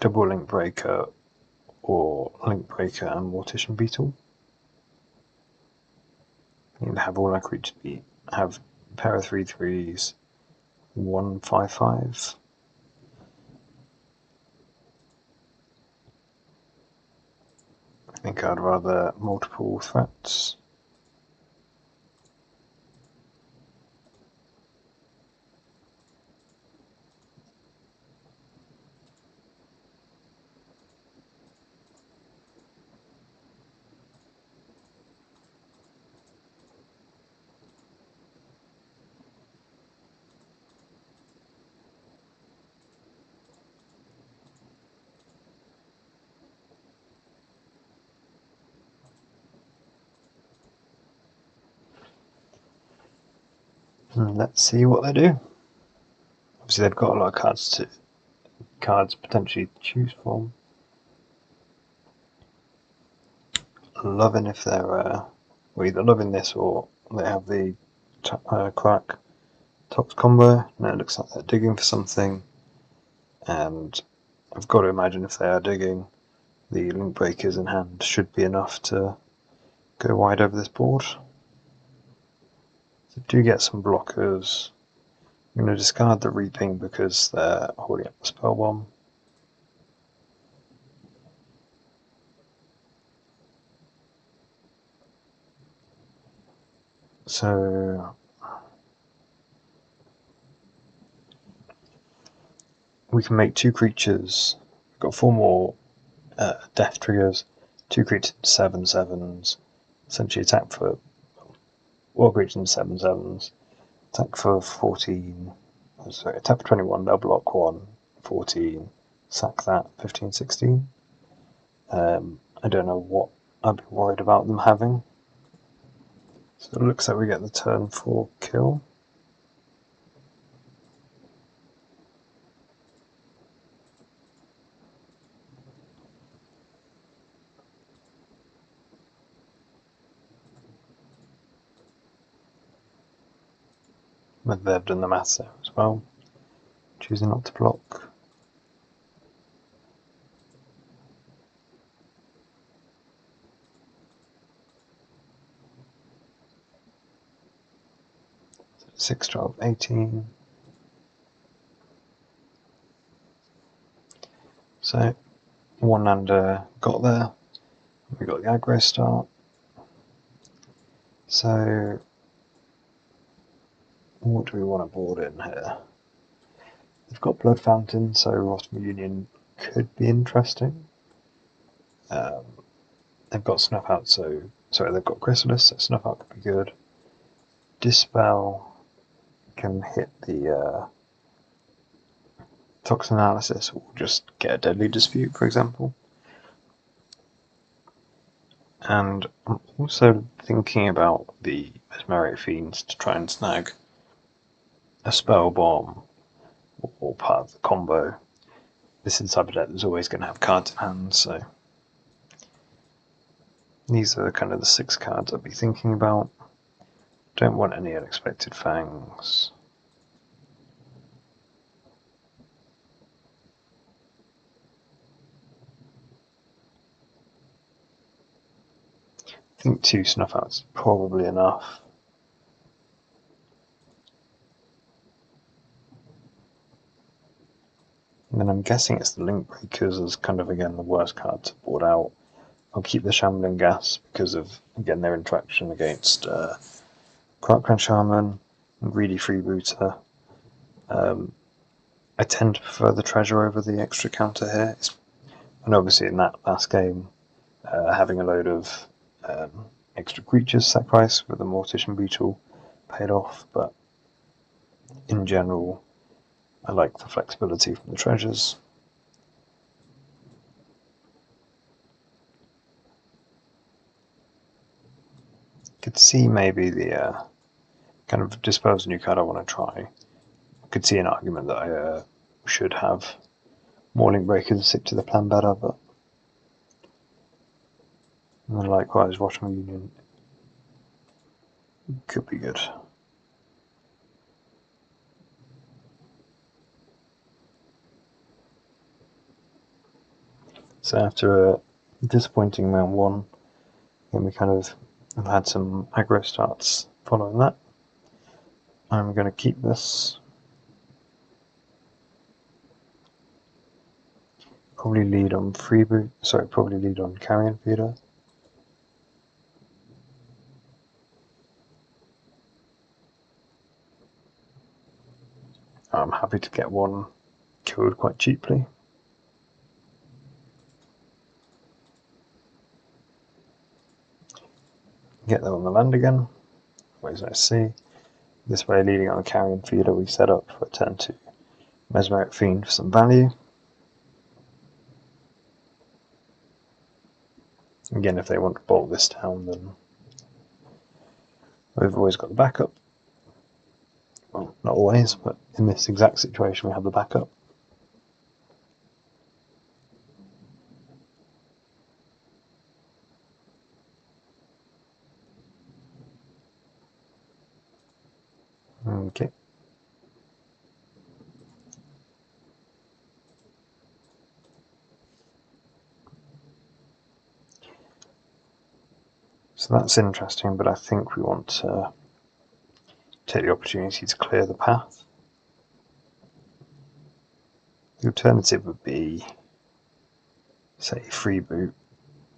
Double Link Breaker or Link Breaker and Mortician Beetle. You can have all our creatures have a pair of 3/3s, 1/5/5. I think I'd rather multiple threats. And let's see what they do. Obviously they've got a lot of cards potentially to choose from. Loving if they're either loving this or they have the crack tox combo. Now it looks like they're digging for something, and I've got to imagine if they are digging, the link breakers in hand should be enough to go wide over this board. So do get some blockers. I'm going to discard the Reaping because they're holding up the spell bomb. So we can make 2 creatures. We've got 4 more death triggers, 2 creatures 7/7s. Essentially attack for 4 creatures 7/7s. Attack for 14. Sorry, attack for 21. They'll block 1. 14. Sack that. 15, 16. I don't know what I'd be worried about them having. So it looks like we get the turn 4 kill. But they've done the maths there as well, choosing not to block. So 6, 12, 18. So one lander got there. We got the aggro start. So what do we want to board in here? They've got Blood Fountain, so Rotom Union could be interesting. They've got Snuff Out, they've got Chrysalis, so Snuff Out could be good. Dispel can hit the Toxin Analysis, or just get a Deadly Dispute, for example. And I'm also thinking about the Mesmeric Fiends to try and snag a Spell Bomb or part of the combo. This is the type of deck that's always going to have cards in hand, so these are kind of the 6 cards I'd be thinking about. Don't want any Unexpected Fangs. I think 2 Snuff Outs is probably enough. And then I'm guessing it's the Link Breakers as kind of, again, the worst card to board out. I'll keep the Shambling Gas because of, again, their interaction against Clarkland Shaman and Greedy Freebooter. I tend to prefer the Treasure over the extra counter here. And obviously in that last game, having a load of extra creatures sacrifice with the Mortician Beetle paid off, but in general I like the flexibility from the treasures. Could see maybe the kind of Dispel's a new card I want to try. Could see an argument that I should have more Link Breakers and stick to the plan better, but and then likewise Rotom Union could be good. So after a disappointing round 1, then we kind of have had some aggro starts following that. I'm going to keep this. Probably lead on probably lead on Carrion Feeder. I'm happy to get one killed quite cheaply. Get them on the land again. Always nice to see. This way, leading on a Carrion Feeder, we set up for a turn 2 Mesmeric Fiend for some value. Again, if they want to bolt this down, then we've always got the backup. Well, not always, but in this exact situation we have the backup. Okay. So that's interesting, but I think we want to take the opportunity to clear the path. The alternative would be, say, Freeboot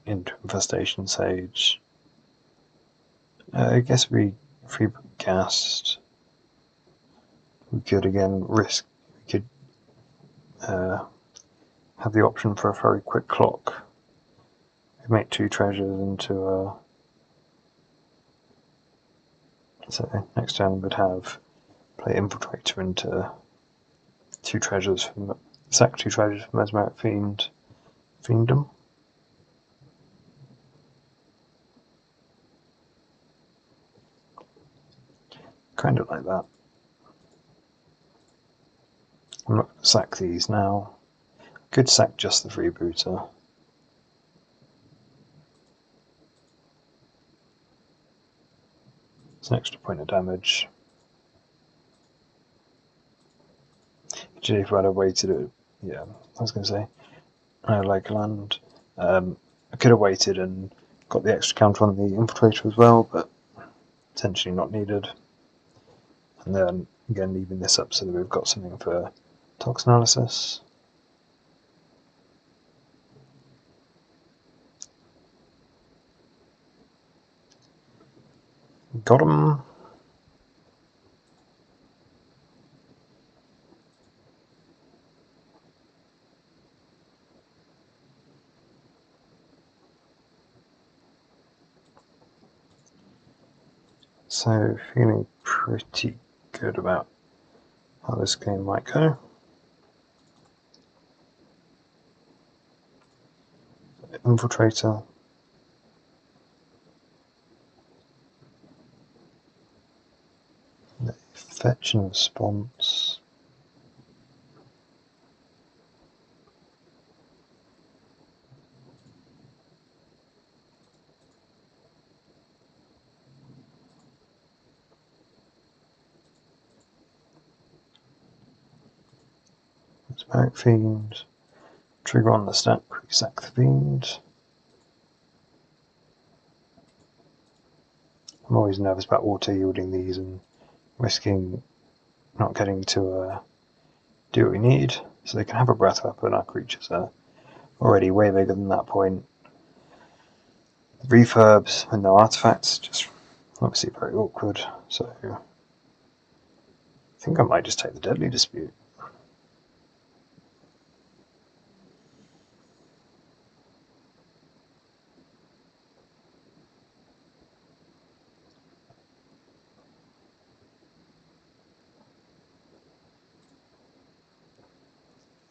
into Infestation Sage. I guess we Freeboot Ghast. We could again risk. We could have the option for a very quick clock. We make 2 treasures into a. So next turn we'd have play Infiltrator into 2 treasures from sack 2 treasures from Mesmeric Fiendom. Kind of like that. I'm not going to sack these now. Could sack just the Freebooter. It's an extra point of damage. Actually, if I'd have waited, I was going to say, I like land. I could have waited and got the extra counter on the Infiltrator as well, but potentially not needed. And then again, leaving this up so that we've got something for Tox Analysis. Got him. So feeling pretty good about how this game might go. Infiltrator. Fetch and response. Back Fiend. Trigger on the stack, sack the Fiend. I'm always nervous about auto-yielding these and risking not getting to do what we need. So they can have a breath weapon, our creatures are already way bigger than that point. Refurbs and no artifacts, just obviously very awkward. So I think I might just take the Deadly Dispute.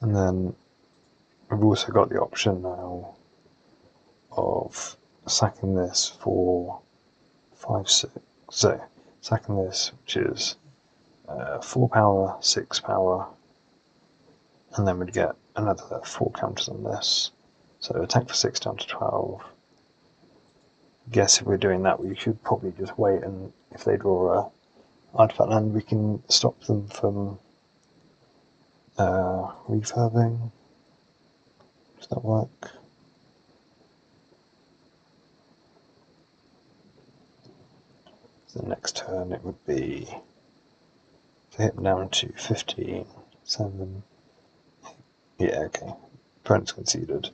And then we've also got the option now of sacking this for 5/6. So sacking this, which is 4 power, 6 power, and then we'd get another 4 counters on this. So attack for 6 down to 12. I guess if we're doing that, we should probably just wait, and if they draw a artifact land, we can stop them from refurbing. Does that work? The next turn it would be to hit down to 15, 7. Yeah, okay. Opponent's conceded.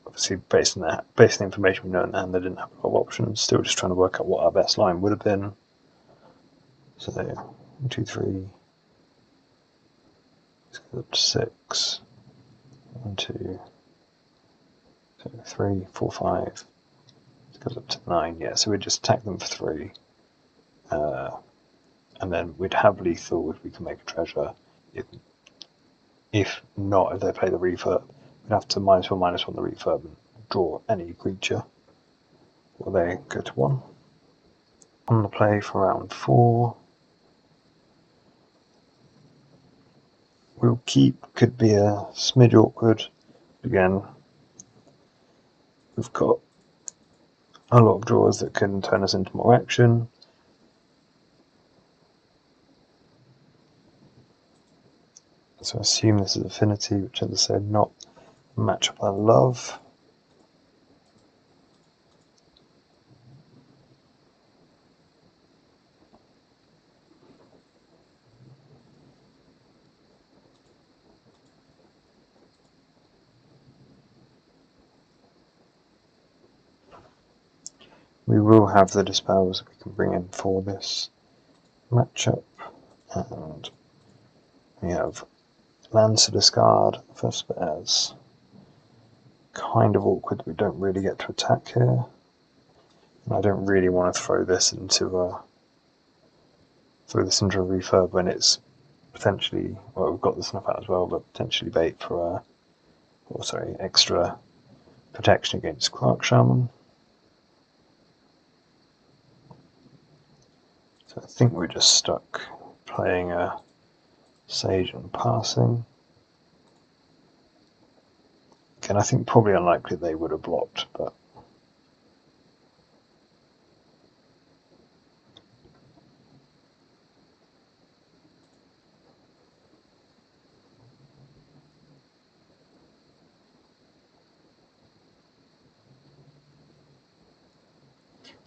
Obviously, based on the information we know in hand, they didn't have a lot of options. Still just trying to work out what our best line would have been. So 1, 2, 3. Let's go up to 6. 1, 2, 3, 4, 5. It goes up to 9. Yeah, so we'd just attack them for 3. And then we'd have lethal if we can make a treasure. If not, if they play the refurb, we'd have to -1/-1 the refurb and draw any creature. Or they go to 1. On the play for round 4. We'll keep, could be a smidge awkward. Again, we've got a lot of draws that can turn us into more action. So I assume this is Affinity, which, as I said, not a matchup I love. We will have the dispels that we can bring in for this matchup, and we have lands to discard for spares. Kind of awkward, we don't really get to attack here, and I don't really want to throw this into a refurb when it's potentially, well, we've got the snuff out as well, but potentially bait for extra protection against Clark Shaman. So I think we're just stuck playing a Sage and passing. Again, I think probably unlikely they would have blocked, but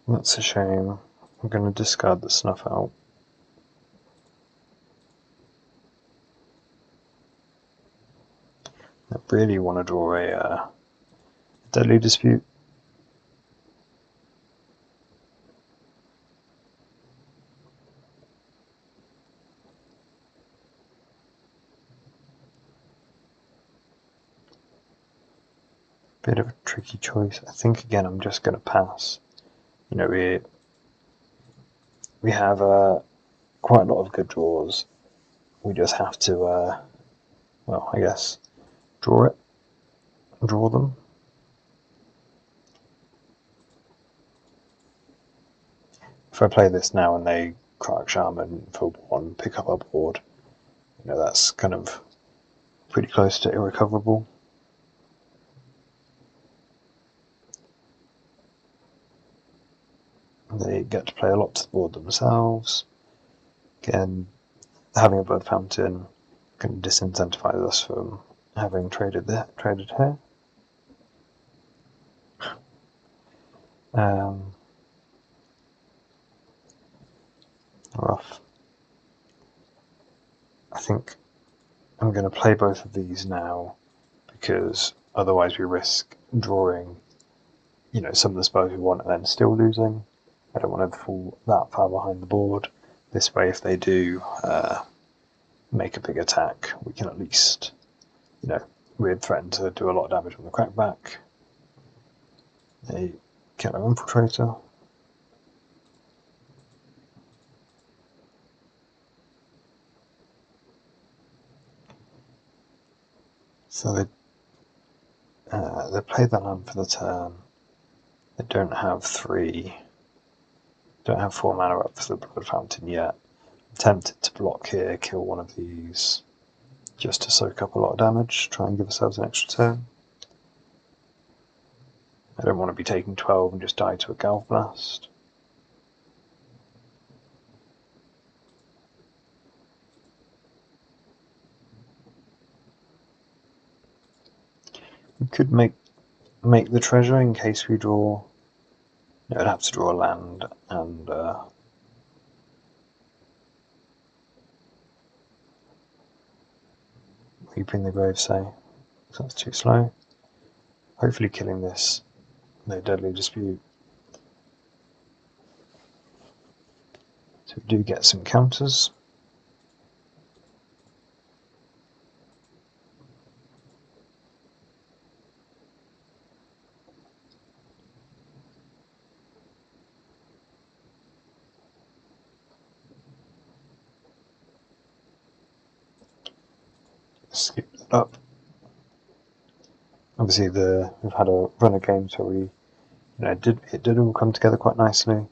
that's a shame. I'm going to discard the snuff out. I really want to draw a Deadly Dispute. Bit of a tricky choice. I think again I'm just going to pass. You know, we have quite a lot of good draws. We just have to, well, I guess, draw them. If I play this now and they crack Shaman for 1, pick up our board, you know, that's kind of pretty close to irrecoverable. They get to play a lot to the board themselves. Again, having a Blood Fountain can disincentivize us from having traded here. Rough. I think I'm going to play both of these now because otherwise we risk drawing, you know, some of the spells we want and then still losing. I don't want to fall that far behind the board. This way, if they do make a big attack, we can at least, you know, we'd threaten to do a lot of damage on the crackback. They kill our Infiltrator. So they play the land for the turn. They don't have 4 mana up for the Blood Fountain yet. I'm tempted to block here, kill one of these, just to soak up a lot of damage, try and give ourselves an extra turn. I don't want to be taking 12 and just die to a Galv Blast. We could make the treasure in case we draw. No, I'd have to draw a land and Reaping the Grave, say. So that's too slow. Hopefully killing this. No Deadly Dispute. So we do get some counters. Skip that up. Obviously, we've had a run of games where we, you know, it did all come together quite nicely.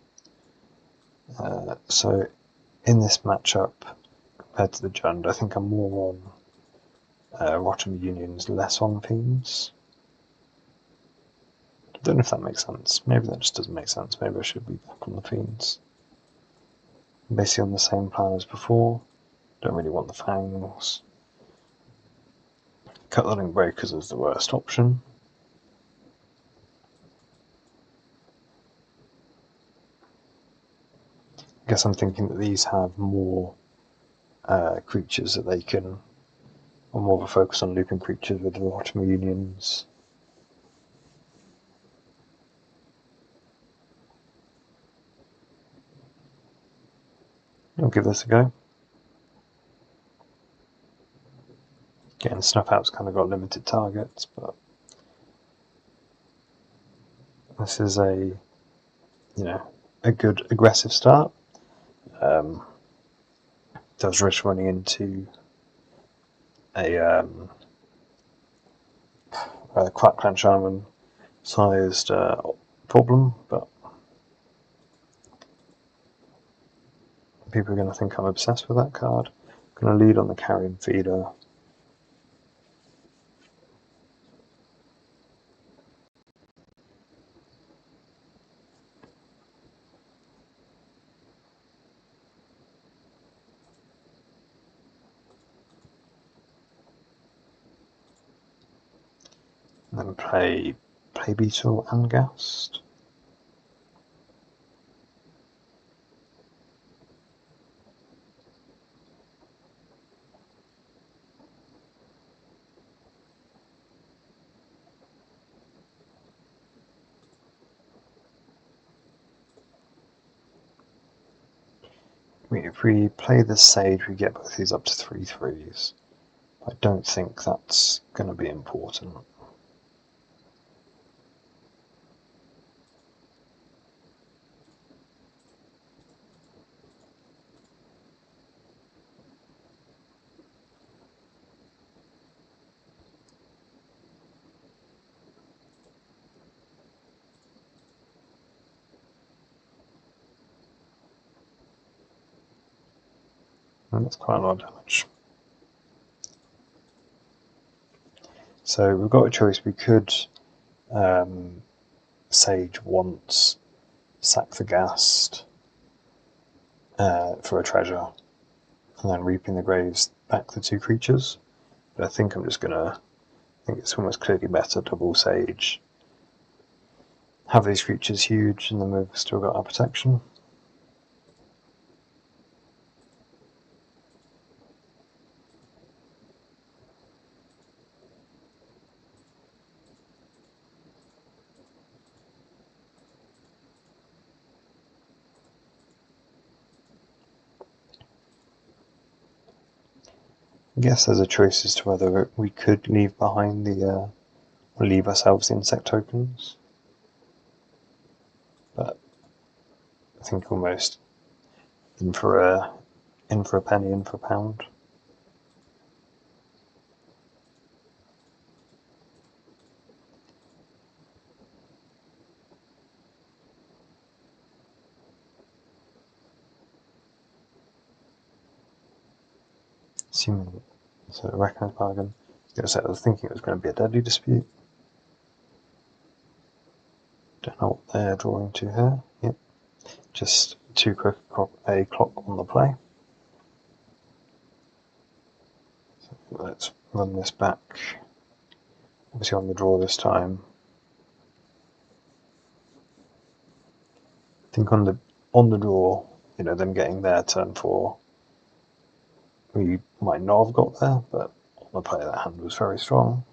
So in this matchup, compared to the Jund, I think I'm more on Rotten Unions, less on Fiends. I don't know if that makes sense. Maybe that just doesn't make sense. Maybe I should be back on the Fiends. I'm basically on the same plan as before. Don't really want the Fangs. Cut the Link Breakers is the worst option. I guess I'm thinking that these have more creatures that they can, or more of a focus on looping creatures with the Rotom Unions. I'll give this a go. Again, Snuff Out's kind of got limited targets, but this is a good aggressive start. Does risk running into a Crackland Shaman sized problem, but people are going to think I'm obsessed with that card. I'm going to lead on the Carrion Feeder. And then play Beetle and Ghast. If we play the Sage, we get both these up to 3/3s. I don't think that's going to be important. And that's quite a lot of damage. So we've got a choice. We could Sage once, sack the Ghast for a treasure, and then Reaping the Graves back the 2 creatures. But I think I'm just gonna. I think it's almost clearly better double Sage, have these creatures huge, and then we've still got our protection. I guess there's a choice as to whether we could leave behind the, or leave ourselves the insect tokens. But I think almost in for a penny, in for a pound. Assuming it's a recognised bargain. I was thinking it was going to be a Deadly Dispute. Don't know what they're drawing to here. Yep. Just a clock on the play. So let's run this back. Obviously on the draw this time. I think on the draw, them getting their turn 4, we might not have got there, but on the play that hand was very strong.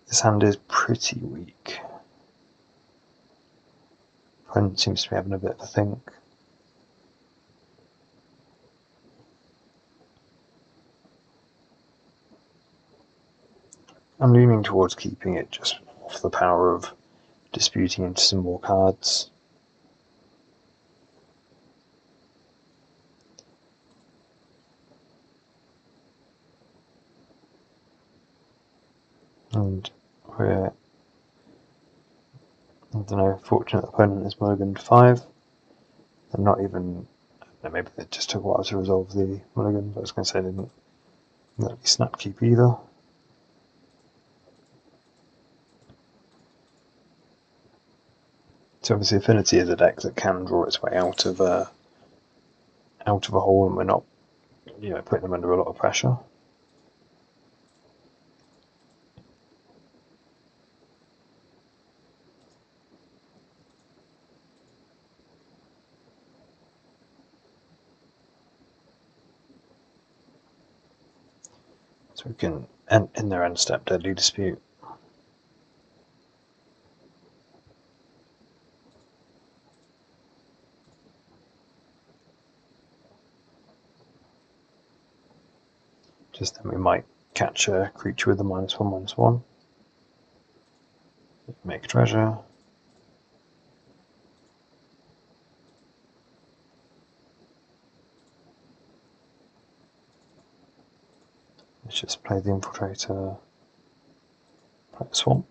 This hand is pretty weak. Opponent seems to be having a bit of a think. I'm leaning towards keeping it just off the power of disputing into some more cards. And we're, fortunate opponent has mulliganed 5. And not even, maybe it just took a while to resolve the mulligan, but I was going to say they didn't let me snap keep either. So obviously Affinity is a deck that can draw its way out of a hole, and we're not, putting them under a lot of pressure. So we can in their end step Deadly Dispute. Just then we might catch a creature with a -1/-1. Make a treasure. Let's just play the Infiltrator, play the Swamp.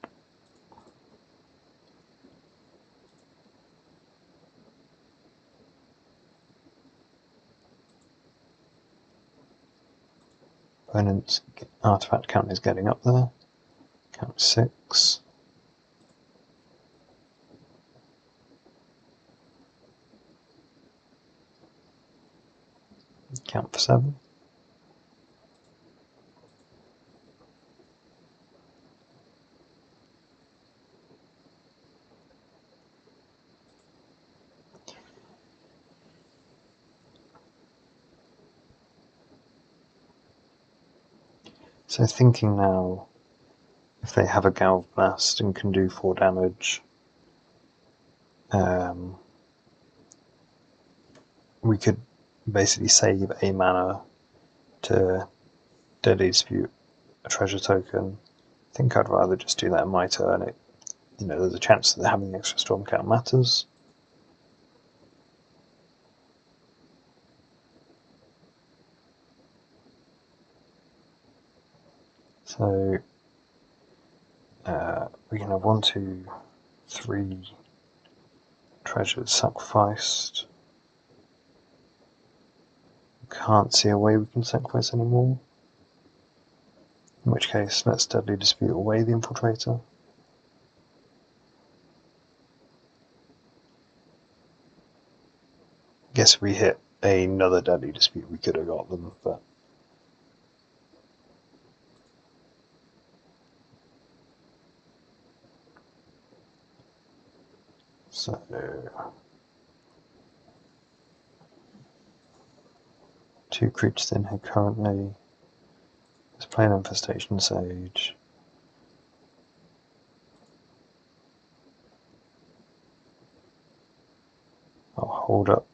Opponent's artifact count is getting up there. Count 6. Count for 7. So thinking now, if they have a Galv Blast and can do 4 damage, we could basically save a mana to Deadly Dispute a treasure token. I think I'd rather just do that in my turn. There's a chance that having the extra storm count matters. So we can have 1, 2, 3 treasures sacrificed. can't see a way we can sacrifice anymore. In which case, let's Deadly Dispute away the Infiltrator. Guess if we hit another Deadly Dispute we could have got them, but so 2 creatures in here currently. Let's play an Infestation Sage. I'll hold up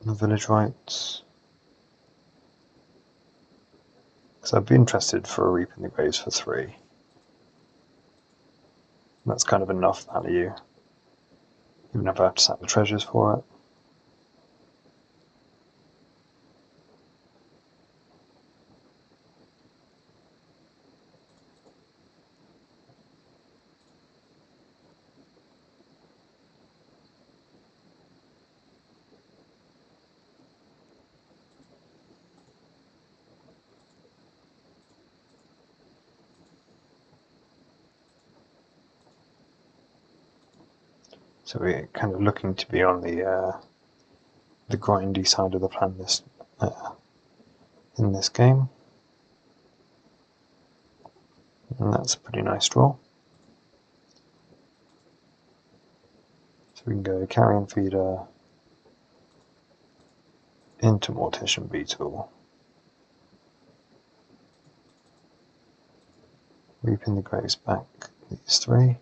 the Village Rites, because I'd be interested for a Reap in the Graves for 3. That's kind of enough value, even if I have to sack the treasures for it. So we're kind of looking to be on the grindy side of the plan in this game, and that's a pretty nice draw. So we can go Carrion Feeder into Mortician Beetle, Reaping the Graves back these 3.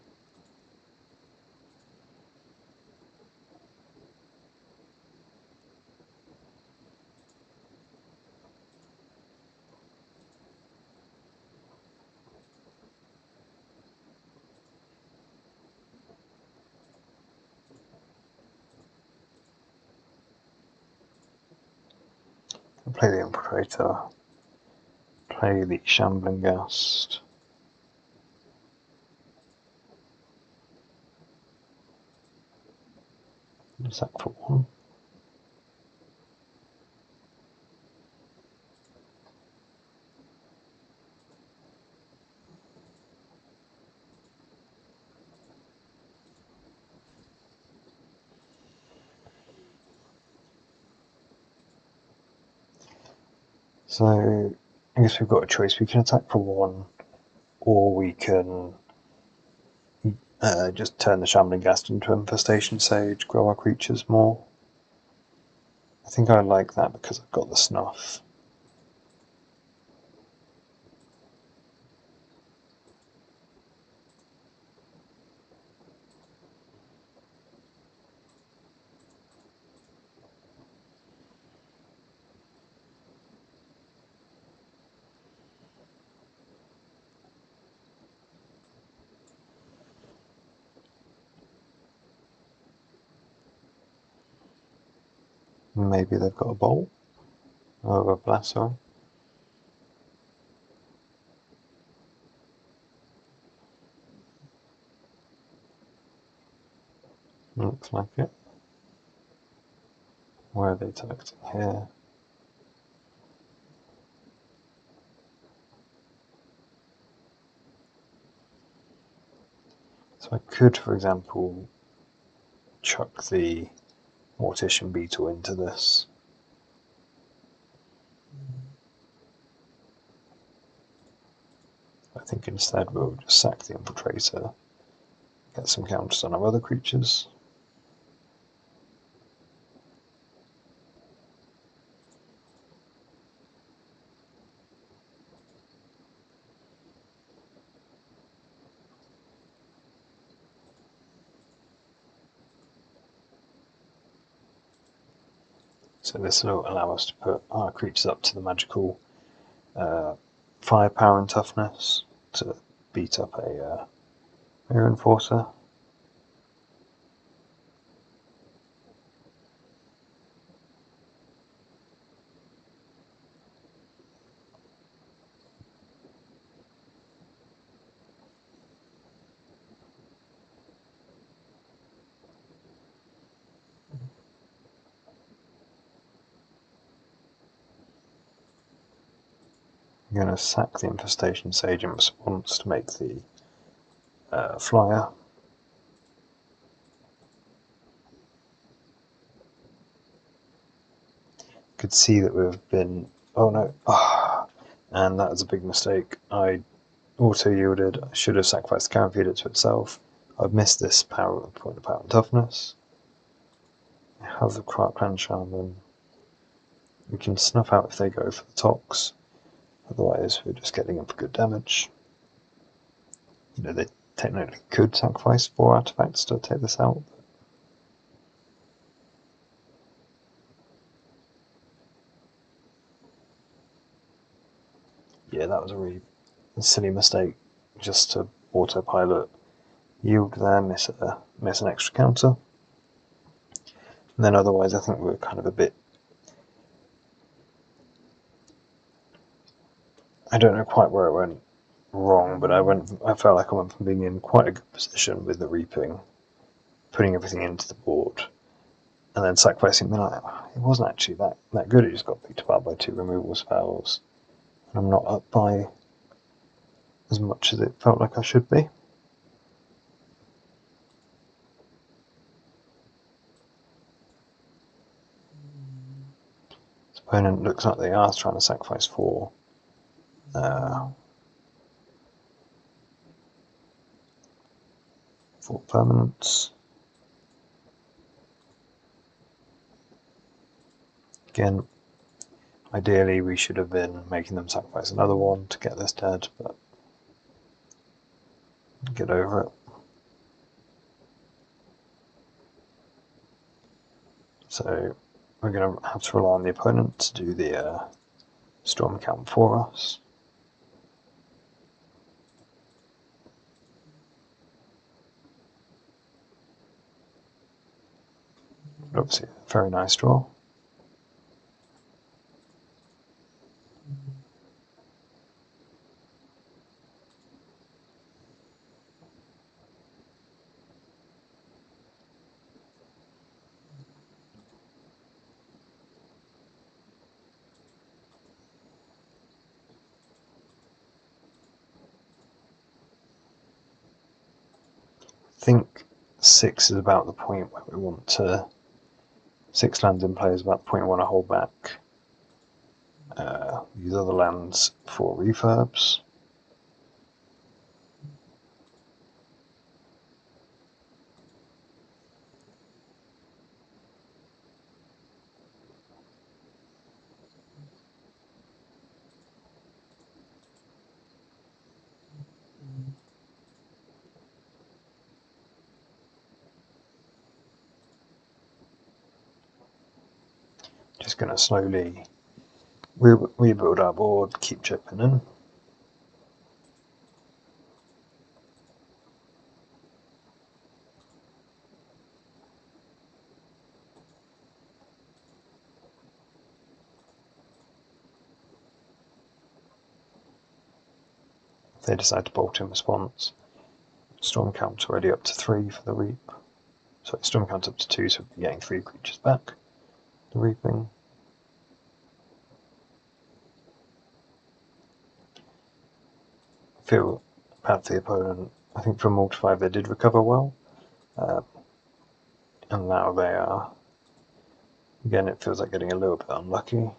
Play the Infiltrator, play the Shambling Ghast, sack for 1. So I guess we've got a choice. We can attack for 1, or we can just turn the Shambling Ghast into Infestation Sage, grow our creatures more. I think I like that because I've got the Snuff. Maybe they've got a Bolt, or a Blast, sorry. Looks like it. Where are they targeting? Here. So I could, for example, chuck the Mortician Beetle into this. I think instead we'll just sack the Infiltrator, get some counters on our other creatures. So this will allow us to put our creatures up to the magical firepower and toughness to beat up a Mirror Enforcer. I'm going to sack the Infestation Sage in response to make the flyer. Could see that we've been... oh no, and that was a big mistake. I auto-yielded. I should have sacrificed the Cannon Feeder to itself. I've missed this point of power and toughness. I have the Clan Shaman. We can snuff out if they go for the Tox. Otherwise, we're just getting in for good damage. You know, they technically could sacrifice 4 artifacts to take this out. Yeah, that was a really silly mistake, just to autopilot, yield there, miss an extra counter. And then otherwise, I think we were kind of a bit... I don't know quite where it went wrong, but I felt like I went from being in quite a good position with the reaping, putting everything into the board, and then sacrificing me like, it wasn't actually that good. It just got picked apart by 2 removal spells, and I'm not up by as much as it felt like I should be. This opponent looks like they are trying to sacrifice 4 permanents. Again, ideally we should have been making them sacrifice another one to get this dead, but get over it. So we're going to have to rely on the opponent to do the storm count for us. Obviously, a very nice draw. I think 6 is about the point where we want to... 6 lands in play is about the point we want to hold back these other lands for refurbs. Just going to slowly rebuild our board, keep chipping in. If they decide to bolt in response, storm count's already up to 3 for the reap. Sorry, storm count's up to 2, so we're getting 3 creatures back. The reaping. I feel bad for the opponent. I think from Multi 5 they did recover well. And now they are... Again, it feels like getting a little bit unlucky.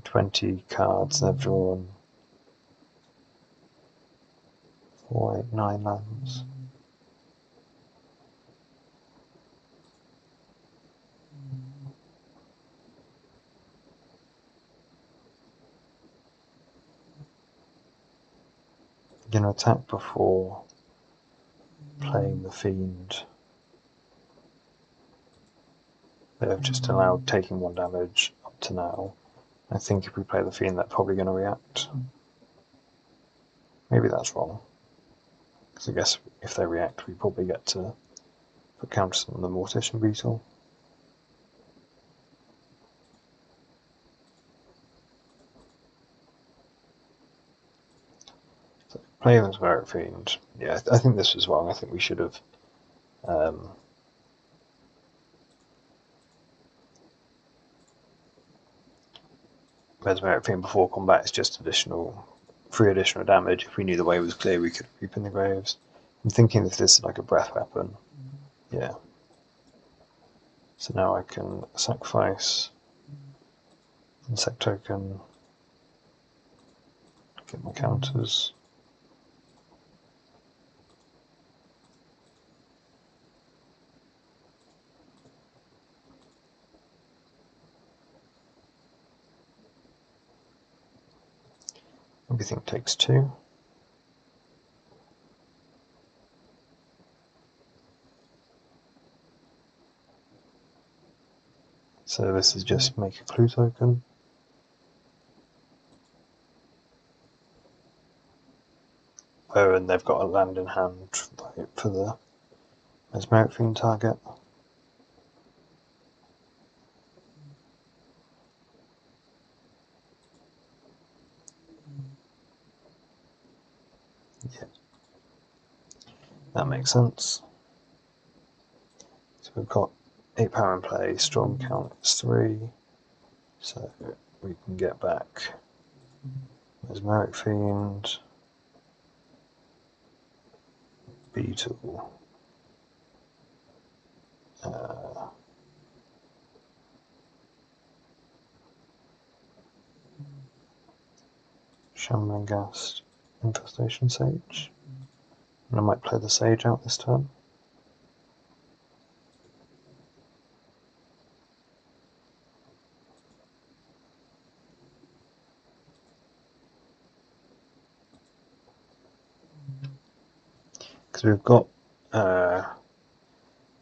20 cards they've drawn. 4, 8, 9 lands. Going to attack before playing the Fiend. They have just allowed taking 1 damage up to now. I think if we play the Fiend, they're probably going to react. Maybe that's wrong. Because I guess if they react, we probably get to put counters on the Mortician Beetle. So playing the Spirit Fiend. Yeah, I think this was wrong. I think we should have Mesmeric Fiend before combat is just 3 additional damage. If we knew the way was clear, we could Reap in the Graves. I'm thinking if this is like a breath weapon. Yeah. So now I can sacrifice insect token, get my counters. Everything takes 2. So this is just make a clue token. Oh, and they've got a land in hand for the Mesmeric Fiend target. Yeah, that makes sense. So we've got 8 power in play, strong count is 3, so we can get back Mesmeric Fiend, Beetle, Shamblingast, Infestation Sage, and I might play the Sage out this turn. Because we've got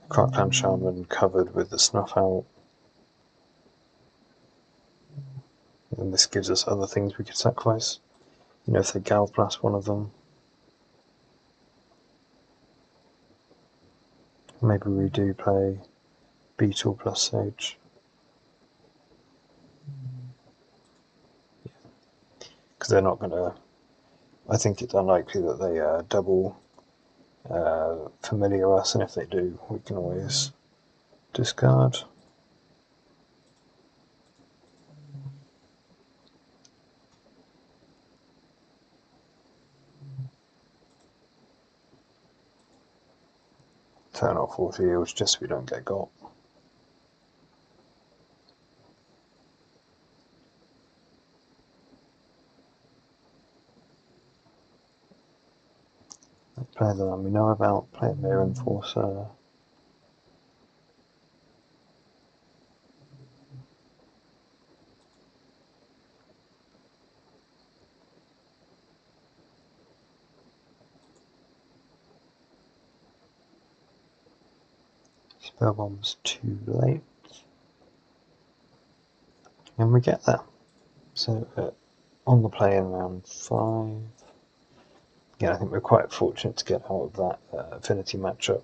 Crackland Shaman covered with the Snuff Out, and this gives us other things we could sacrifice. You know, if they Galv Blast one of them, maybe we do play Beetle plus Sage. Because they're not going to... I think it's unlikely that they double Familiar Us, and if they do, we can always discard. Turn off 4 yields just so we don't get got. Play the one we know about, play a Mirror Enforcer. Spell Bomb's too late. And we get there. So on the play in round 5. Yeah, I think we're quite fortunate to get out of that Affinity matchup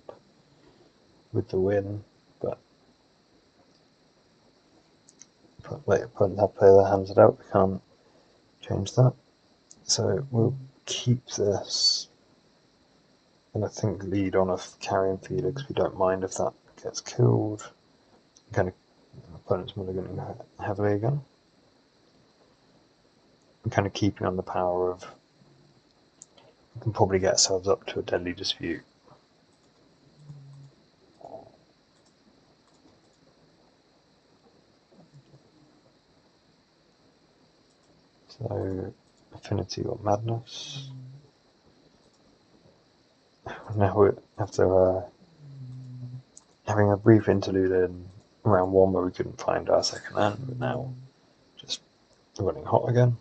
with the win, but later opponent have play their hands it out, we can't change that. So we'll keep this, and I think lead on a carrion feeder because we don't mind if that gets killed. Kind of opponent's mulliganing heavily again. I'm kind of keeping on the power of, we can probably get ourselves up to a Deadly Dispute. So Affinity or Madness. Now after having a brief interlude in round 1 where we couldn't find our second hand, but now just running hot again.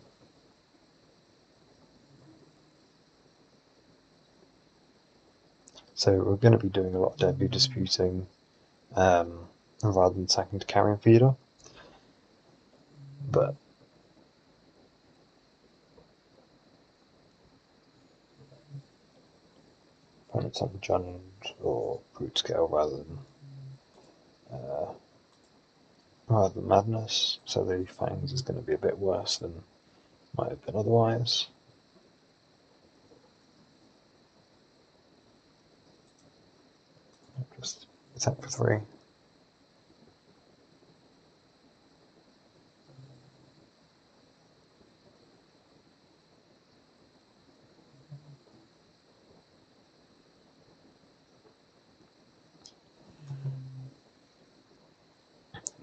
So we're going to be doing a lot of Deadly Disputing rather than sacking to Carrion Feeder, but opponents on Jund or Brute Scale rather than Madness, so the Fangs is going to be a bit worse than might have been otherwise. Just attack for 3.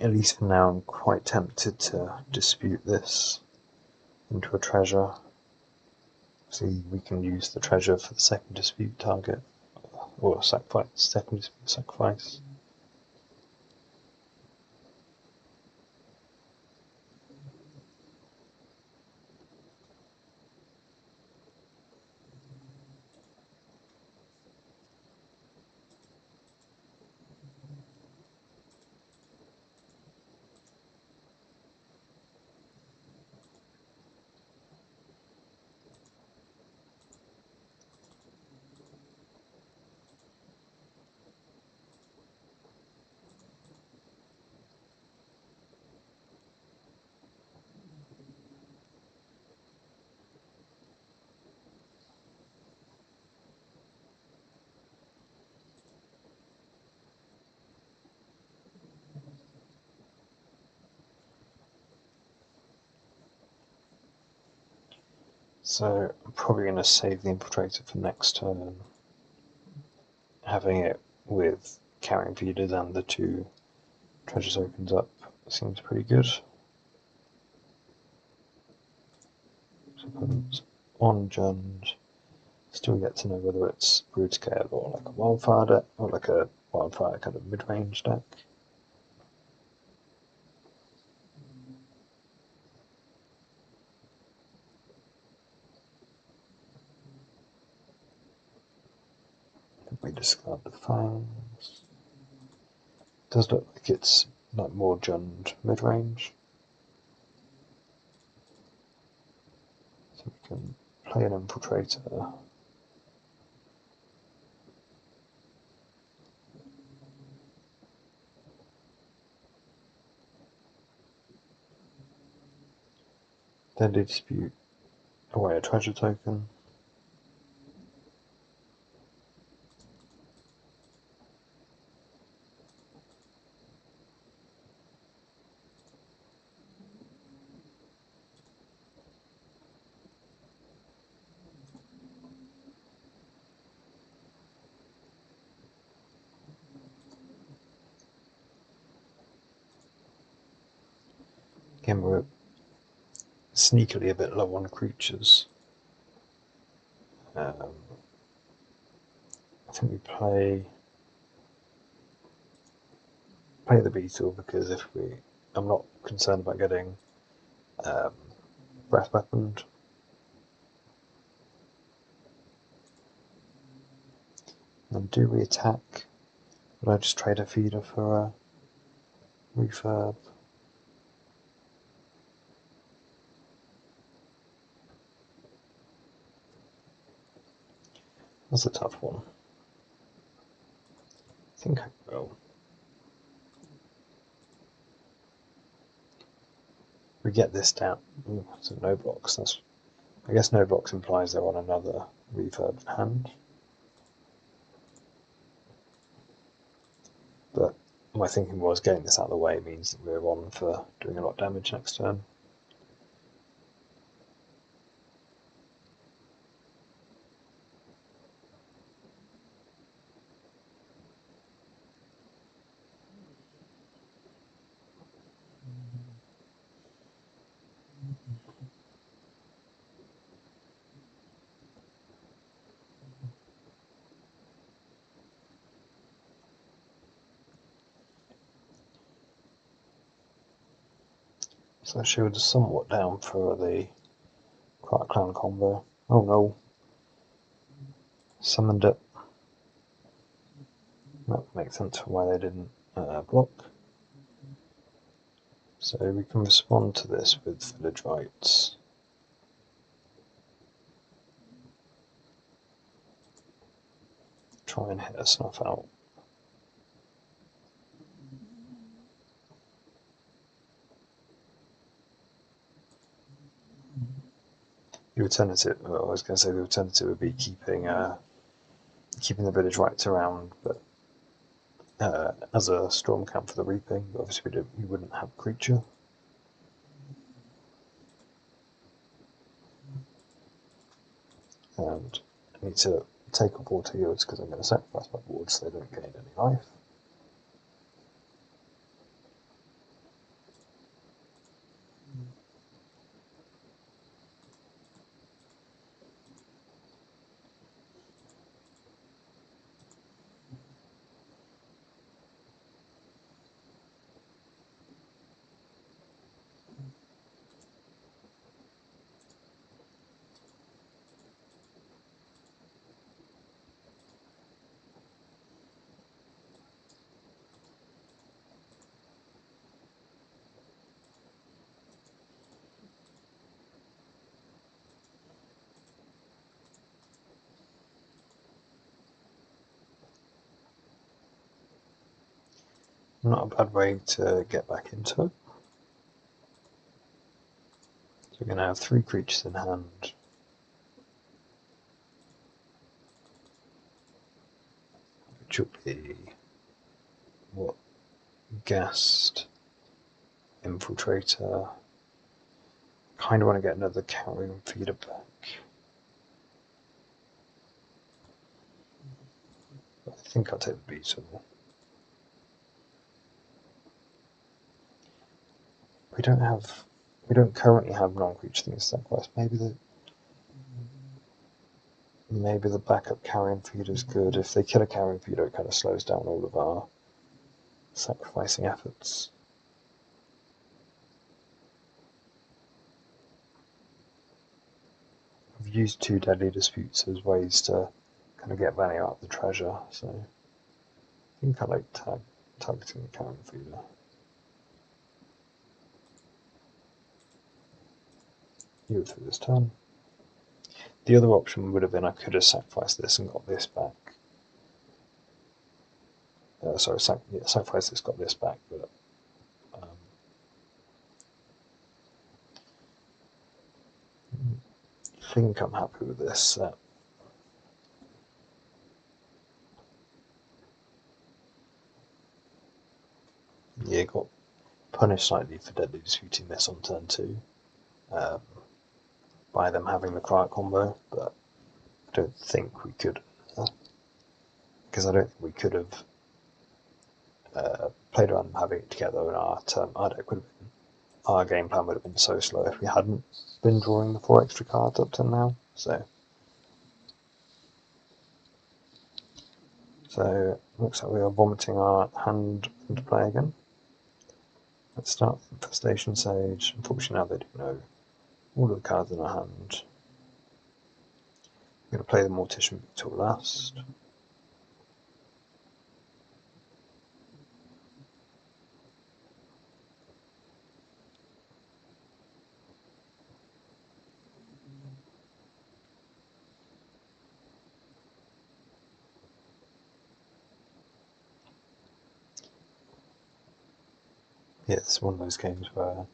at least for now, I'm quite tempted to dispute this into a treasure. See, we can use the treasure for the second dispute target, or sacrifice, second dispute sacrifice. So I'm probably going to save the Infiltrator for next turn. Having it with Carrying Feeders and the 2 treasures opens up seems pretty good. So put on Jund. Still get to know whether it's Brood Scale or like a Wildfire deck, or like a Wildfire kind of mid-range deck. We discard the Fangs. Does look like it's like more Jund mid-range. So we can play an Infiltrator. Then dispute away a treasure token. Again, we're sneakily a bit low on creatures. I think we play the Beetle because I'm not concerned about getting breath weaponed. And do we attack? Would I just trade a feeder for a refurb? That's a tough one. I think I will. We get this down. Ooh, so no blocks. I guess no blocks implies they're on another refurb hand. But my thinking was getting this out of the way means that we're on for doing a lot of damage next turn. So shield's somewhat down for the Quiet Clan combo. Oh no. Summoned it. That makes sense for why they didn't block. So we can respond to this with Village Rites. Try and hit a snuff out. The alternative, well, I was going to say the alternative would be keeping the Village Rites around, but as a storm camp for the reaping. But obviously we wouldn't have a creature. And I need to take off water yields because I'm going to sacrifice my boards so they don't gain any life. Not a bad way to get back into it. So we're going to have 3 creatures in hand. Which will be what? Ghast, Infiltrator. Kind of want to get another Carrion Feeder back. But I think I'll take the Beetle. We don't currently have non-creature things sacrifice. Maybe the backup Carrion Feeder is good. If they kill a Carrion Feeder, it kind of slows down all of our sacrificing efforts. I've used 2 Deadly Disputes as ways to kind of get value out of the treasure, so I think I like targeting the Carrion Feeder. You go through this turn. The other option would have been I could have sacrificed this and got this back. Sacrifice this, got this back, but I think I'm happy with this set. Yeah, got punished slightly for Deadly Disputing this on turn 2 by them having the Quiet combo, but I don't think we could, because I don't think we could have played around having it together, and our deck would have been, our game plan would have been so slow if we hadn't been drawing the 4 extra cards up to now. So looks like we are vomiting our hand into play again. Let's start with Infestation Sage. Unfortunately now they do know all of the cards in our hand. I'm going to play the Mortician Beetle last. Yeah, it's one of those games where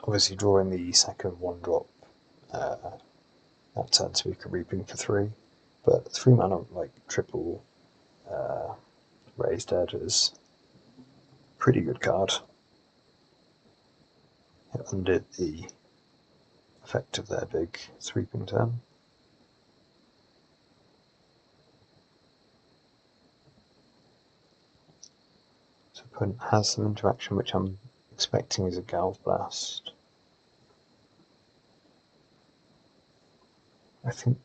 obviously drawing the second 1-drop that turn so we could reaping for 3, but 3 mana like triple Raised Edge is a pretty good card. It undid the effect of their big sweeping turn. So opponent has some interaction, which I'm expecting is a Galv Blast. I think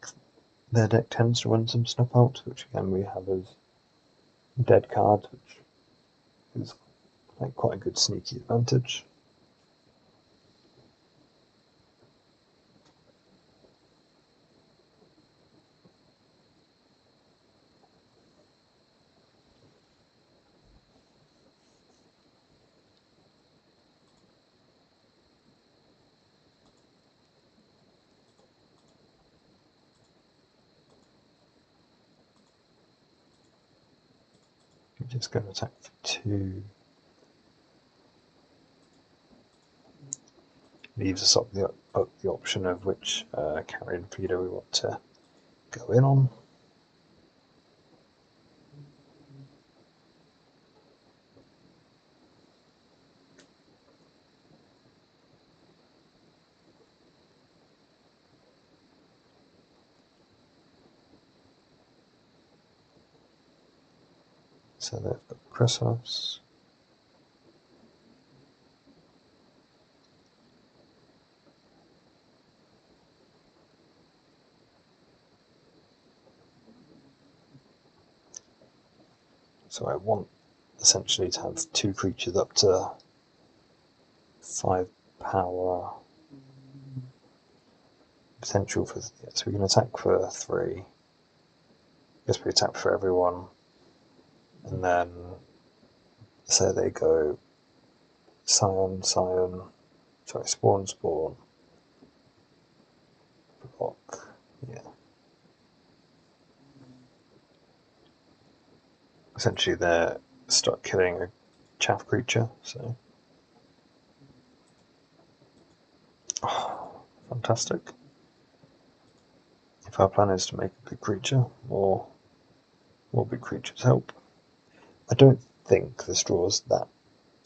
their deck tends to run some Snuff Out, which again we have as dead cards, which is like quite a good sneaky advantage. I'm just going to attack for 2. Leaves us up the option of which Carrion Feeder we want to go in on. So they've got Chrysos. So I want essentially to have 2 creatures up to 5 power potential for. So we can attack for 3. I guess we attack for everyone, and then so they go Spawn, block. Yeah. Essentially, they're start killing a chaff creature, so... Oh, fantastic. If our plan is to make a big creature, more big creatures help. I don't think this draw is that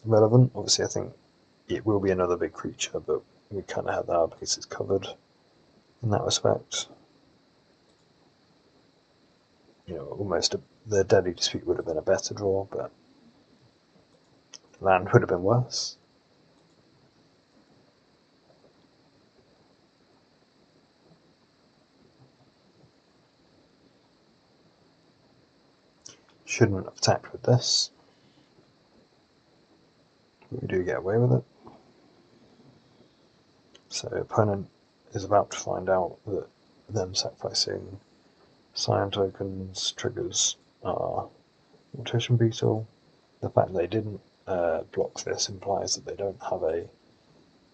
relevant. Obviously I think it will be another big creature, but we kind of have our bases covered in that respect. You know, almost the Deadly Dispute would have been a better draw, but land would have been worse. Shouldn't have attacked with this, but we do get away with it. So opponent is about to find out that them sacrificing Scion tokens triggers our Mortician Beetle. The fact they didn't block this implies that they don't have a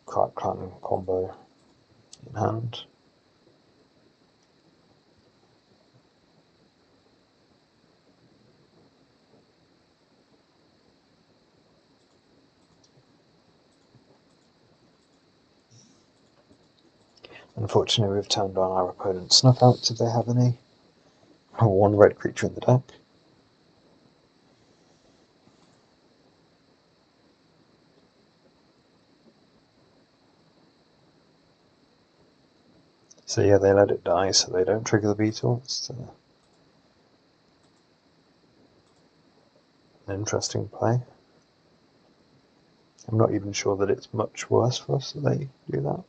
Crack Clan combo in hand. Unfortunately, we've turned on our opponent's snuff outs if they have any. One red creature in the deck. So yeah, they let it die so they don't trigger the beetle. It's an interesting play. I'm not even sure that it's much worse for us that they do that.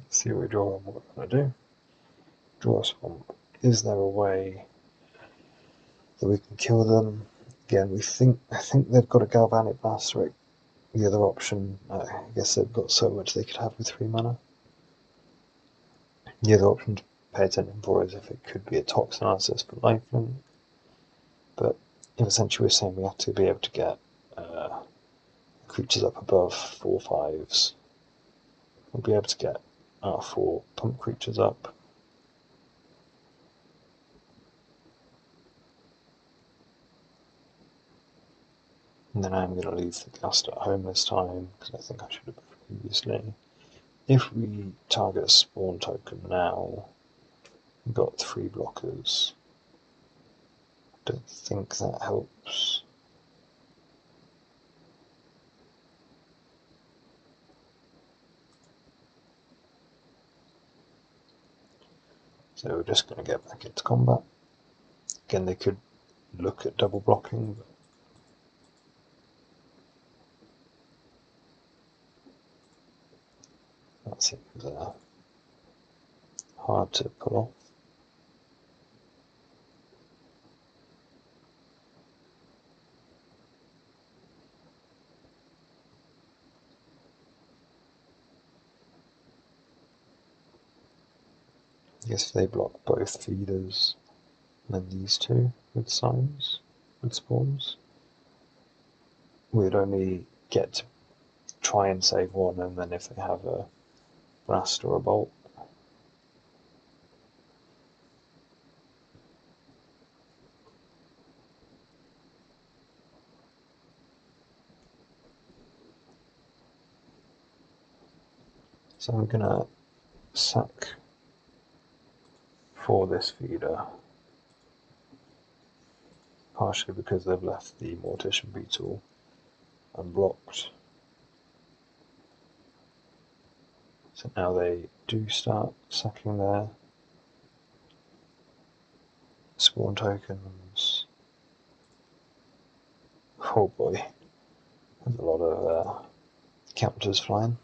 Let's see what we draw and what we're going to do. Draw a swamp. Is there a way that we can kill them? Again, I think they've got a Galvanic Blast, right? The other option, I guess they've got so much they could have with 3 mana. The other option to pay attention for is if it could be a Toxin Artist for lifelink. But essentially we're saying we have to be able to get creatures up above 4/5s. We'll be able to get our 4 pump creatures up. And then I'm going to leave the Gust at home this time, because I think I should have previously. If we target a spawn token now, we've got 3 blockers. Don't think that helps. So we're just going to get back into combat. Again, they could look at double blocking, but that seems hard to pull off. I guess if they block both feeders, and then these 2 with signs, with spawns, we'd only get to try and save 1, and then if they have a blast or a bolt. So I'm going to sack for this feeder, partially because they've left the Mortician Beetle unblocked. So now they do start sacking their spawn tokens. Oh boy, there's a lot of counters flying.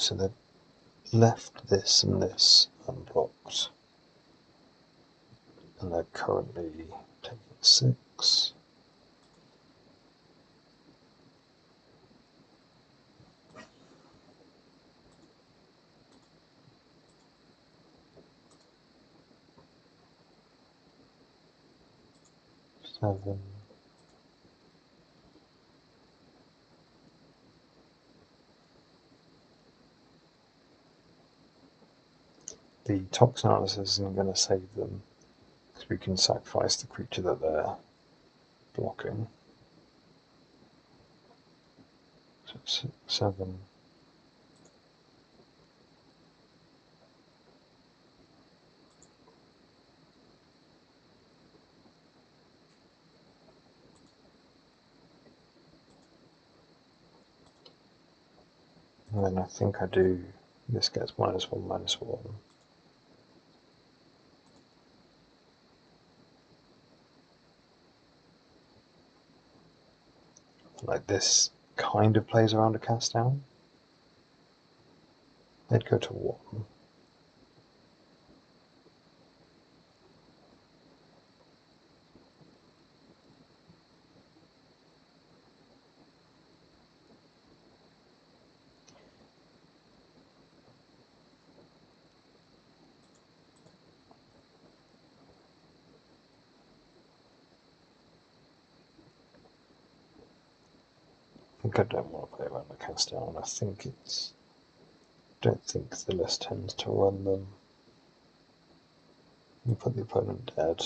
So they've left this and this unblocked, and they're currently taking 6. Seven. The tox analysis isn't going to save them, because we can sacrifice the creature that they're blocking. So 6, 7. And then I think I do, this gets -1, -1. Like this kind of plays around a cast down. They'd go to 1. I think I don't want to play around the cast down. I think it's, don't think the list tends to run them. You put the opponent dead.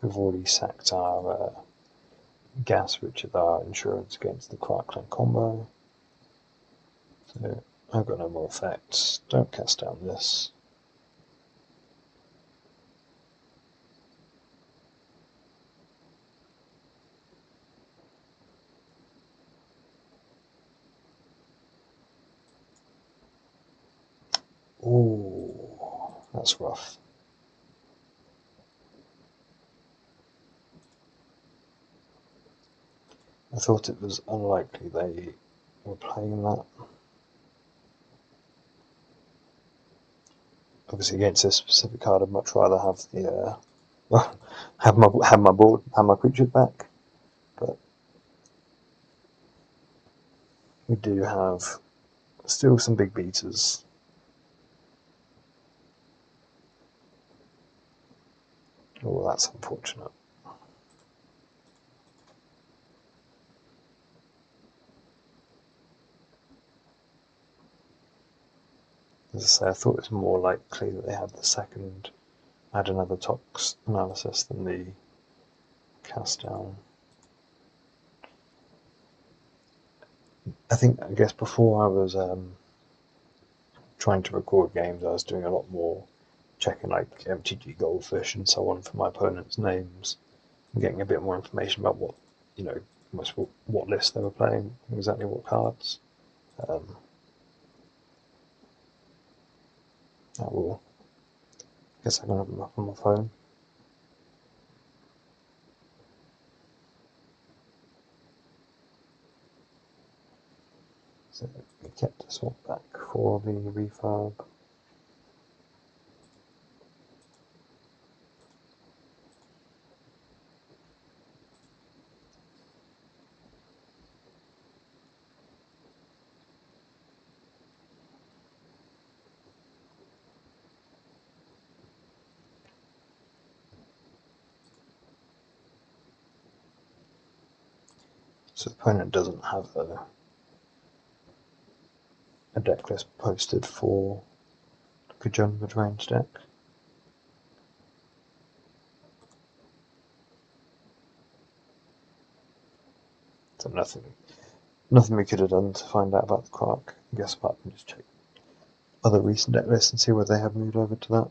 We've already sacked our gas, which is our insurance against the Quarkland combo. So I've got no more effects. Don't cast down this. Ooh, that's rough. I thought it was unlikely they were playing that. Obviously, against this specific card, I'd much rather have the have my creatures back. But we do have still some big beaters. Oh, that's unfortunate. As I say, I thought it was more likely that they had the second, had another tox analysis than the cast down. I guess before I was trying to record games, I was doing a lot more checking like MTG Goldfish and so on for my opponents' names, and getting a bit more information about what, what list they were playing, exactly what cards. I guess I can have them up on my phone. So we kept a swap back for the refurb. So the opponent doesn't have a deck list posted for the Jund mid-range deck. So nothing we could have done to find out about the Quark. I guess apart from just check other recent deck lists and see whether they have moved over to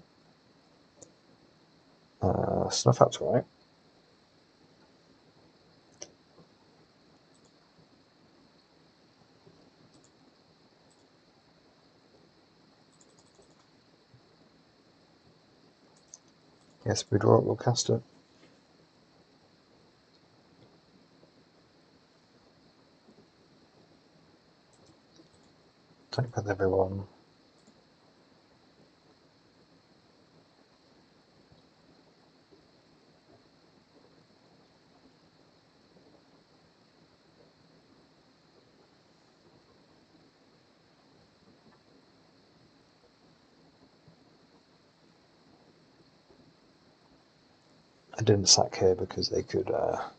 that. Snuff Out's alright. Yes, we draw it, we'll cast it. Click with everyone. I didn't sack here because they could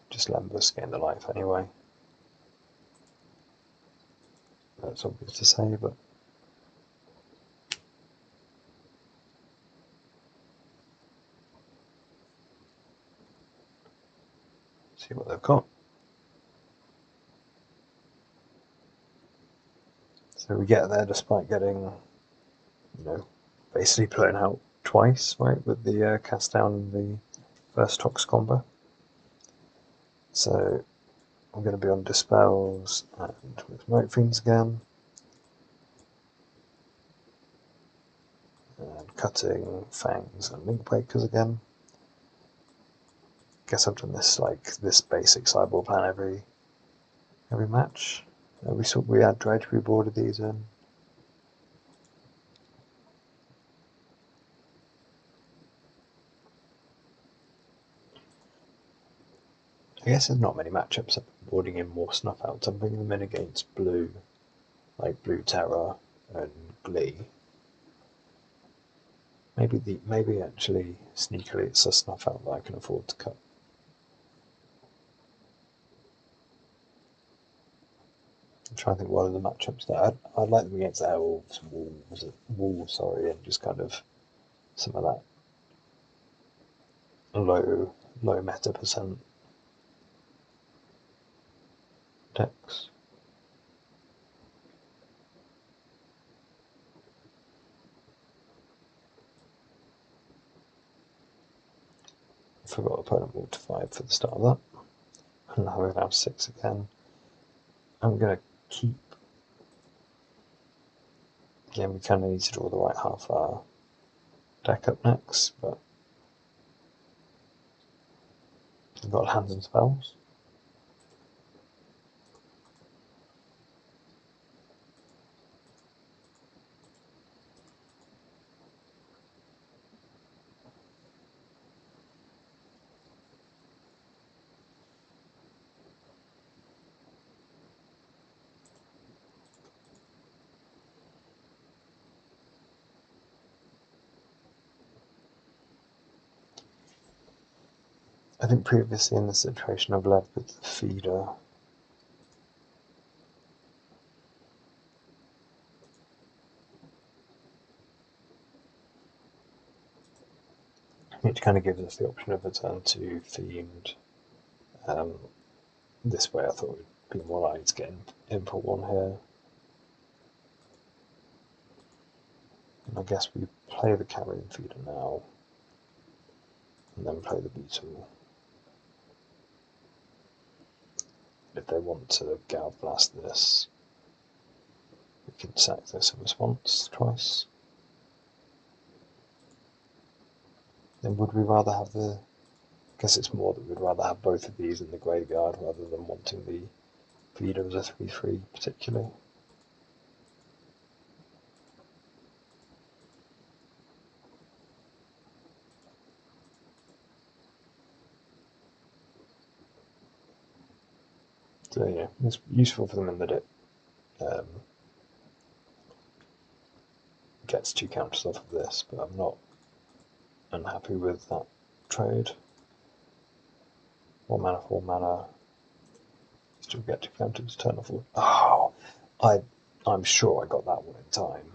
just let us gain the life anyway. That's obvious to say, but see what they've got. So we get there despite getting, basically playing out twice, right, with the cast down in the first Tox combo. So I'm going to be on Dispels and with Smoke Fiends again. And cutting Fangs and Link Breakers again. Guess I've done this basic sideboard plan every match. We had Dredge, we boarded these in. I guess there's not many matchups I'm boarding in more snuff outs. I'm bringing them in against blue, like Blue Terror and Glee. Maybe actually sneakily it's a snuff out that I can afford to cut. I'm trying to think what are the matchups that I'd like them against Elves, Wolves, and just kind of some of that low meta percent decks. I forgot opponent moved to 5 for the start of that. And now we're now 6 again. I'm going to keep. Again, we kind of need to draw the right half of our deck up next, but we've got Hands and Spells. I think previously in this situation I've led with the feeder. Which kind of gives us the option of a turn to Fiend. This way I thought it would be more likely to get in for 1 here. And I guess we play the Carrion Feeder now, and then play the Beetle. If they want to Gal Blast this, we can sack this in response twice. Then would we rather have I guess it's more that we'd rather have both of these in the graveyard rather than wanting the feeder as a 3/3 particularly. So yeah, it's useful for them in that it gets 2 counters off of this, but I'm not unhappy with that trade. 1 mana, 4 mana. Still get 2 counters, turn off. Oh, I'm sure I got that one in time.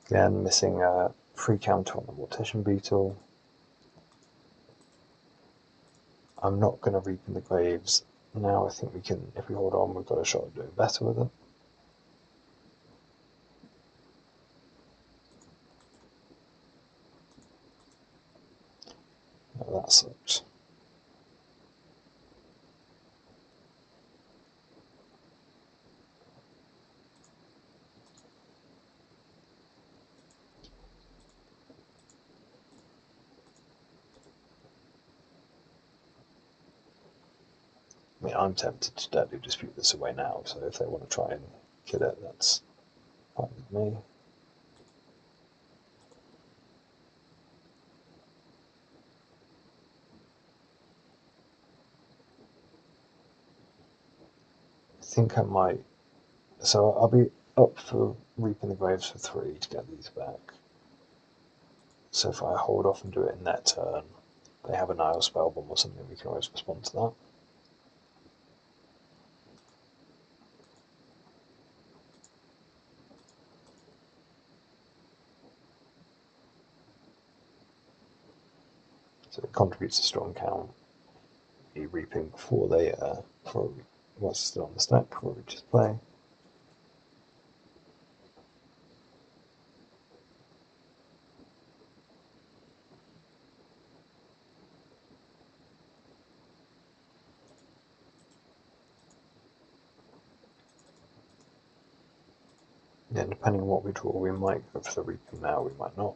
Again, missing a free counter on the Mortician Beetle. I'm not going to Reap in the Graves. Now I think we can, if we hold on, we've got a shot at doing better with it. Oh, that sucks. I mean, I'm tempted to deadly dispute this away now, so if they want to try and kill it, that's fine with me. I think I might, so I'll be up for Reaping the Graves for 3 to get these back. So if I hold off and do it in their turn, they have a Nile Spellbomb or something, we can always respond to that. So it contributes a strong count. Be reaping before they before what's still on the stack before we just play. Yeah, depending on what we draw, we might go for the reaping now, we might not.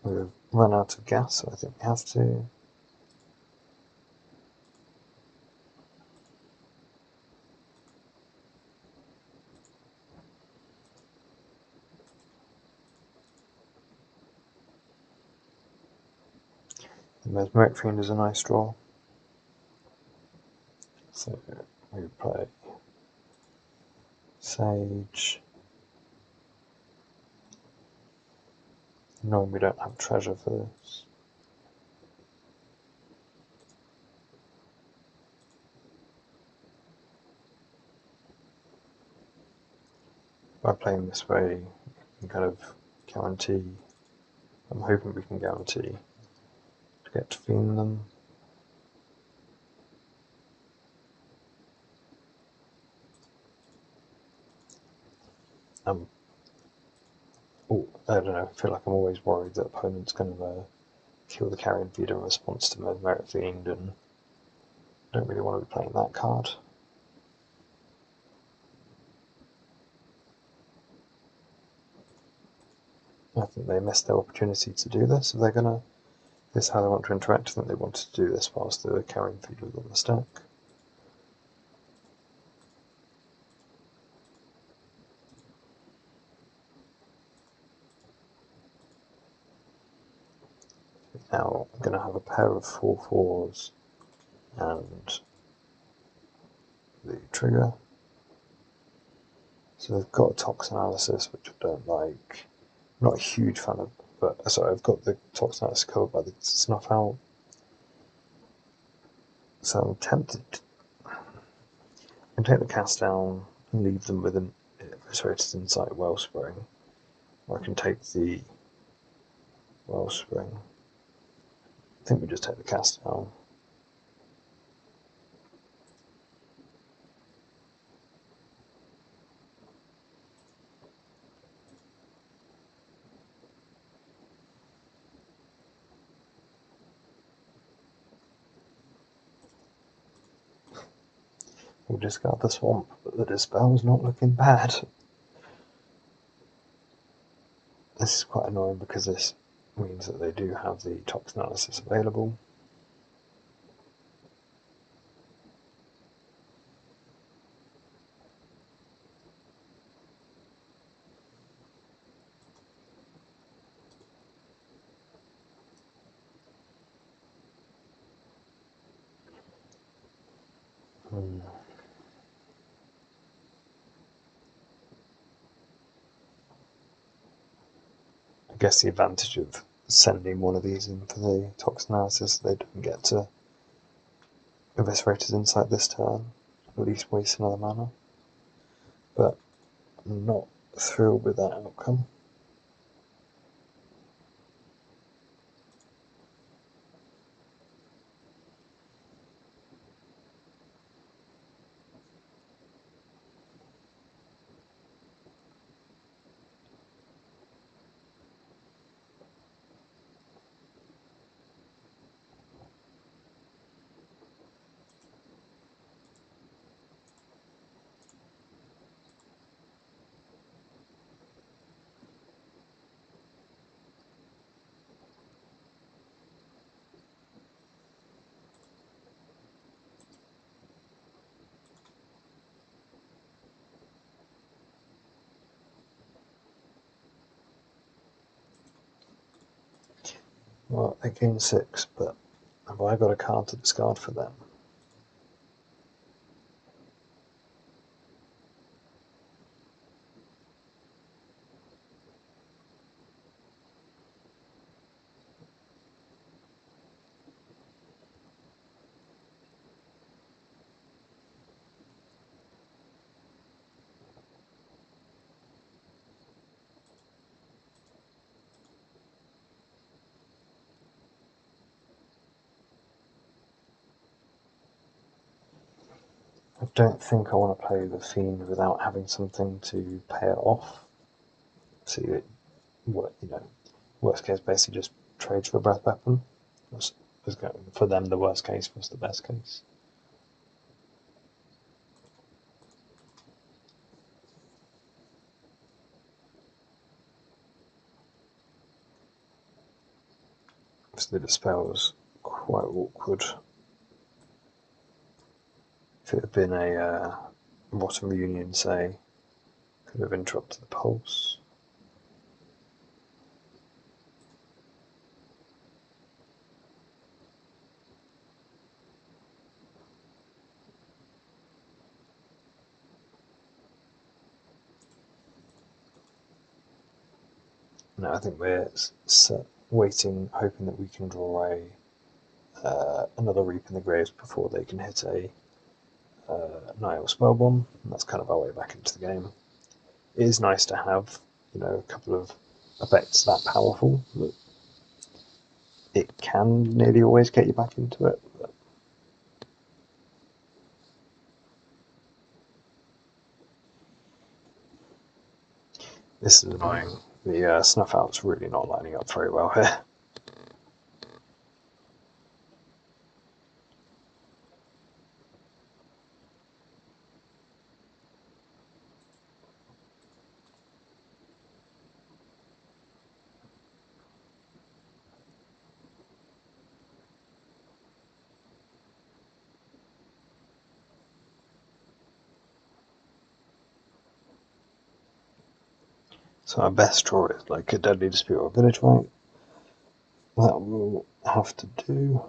We've run out of gas, so I think we have to. The Mesmeric Fiend is a nice draw. So we play Sage. No, we don't have treasure for this. By playing this way, we can kind of guarantee, I'm hoping we can guarantee to get to fiend them. I don't know, I feel like I'm always worried that opponent's going to kill the Carrion Feeder in response to Mesmeric Fiend, and I don't really want to be playing that card. I think they missed their opportunity to do this. If they're gonna, this is how they want to interact, I think they wanted to do this whilst the Carrion Feeder was on the stack. Now I'm going to have a pair of 4/4s and the trigger. So they've got a Tox Analysis, which I don't like. I'm not a huge fan of, but sorry, I've got the Tox Analysis covered by the Snuff Out. So I'm tempted. I can take the cast down and leave them with an Eviscerated Insight Wellspring, or I can take the Wellspring. I think we just take the cast down. We'll discard the Swamp, but the Dispel's not looking bad. This is quite annoying because this means that they do have the Tox Analysis available. I guess the advantage of sending one of these in for the Tox Analysis, they don't get to Eviscerated Insight this turn, at least waste another mana. But I'm not thrilled with that outcome. Well, they gain 6, but have I got a card to discard for them? I don't think I want to play the Fiend without having something to pay it off. So, worst case, basically just trades for a breath weapon. For them, the worst case was the best case. Obviously, the spell was quite awkward. If it had been a Rotten Union, say, could have interrupted the pulse. No, I think we're waiting, hoping that we can draw another Reap in the Graves before they can hit a Nihil Spellbomb, and that's kind of our way back into the game. It is nice to have, a couple of effects that powerful that it can nearly always get you back into it. But this is annoying. The Snuff Out's really not lining up very well here. So our best draw is like a Deadly Dispute or Village Wipe. That will have to do.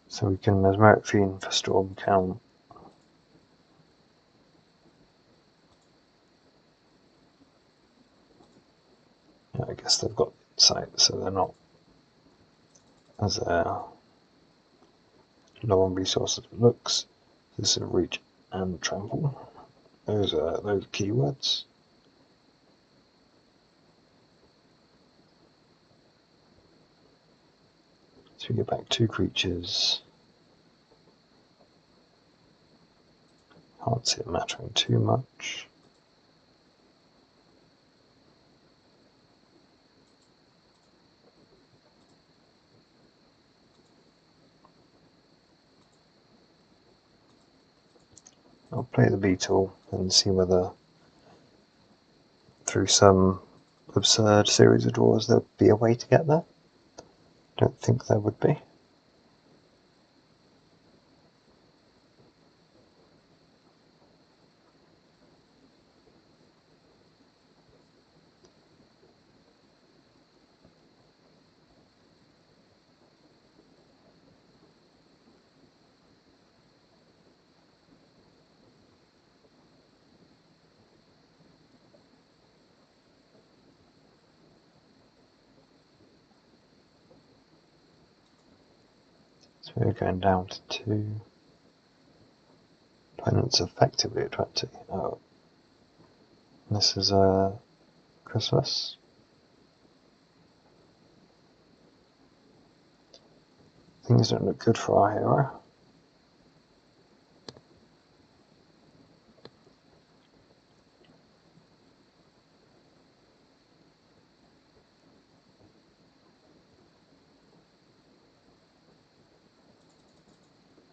So we can Mesmeric Fiend for Storm Count. Yeah, I guess they've got sight, so they're not as low on resources as it looks. This is Reach and Trample. Those are keywords. So we get back 2 creatures. Can't see it mattering too much. I'll play the Beetle and see whether through some absurd series of draws there'll be a way to get there. Don't think there would be. So we're going down to 2. Opponent's effectively at 20. Oh. This is Christmas. Things don't look good for our hero.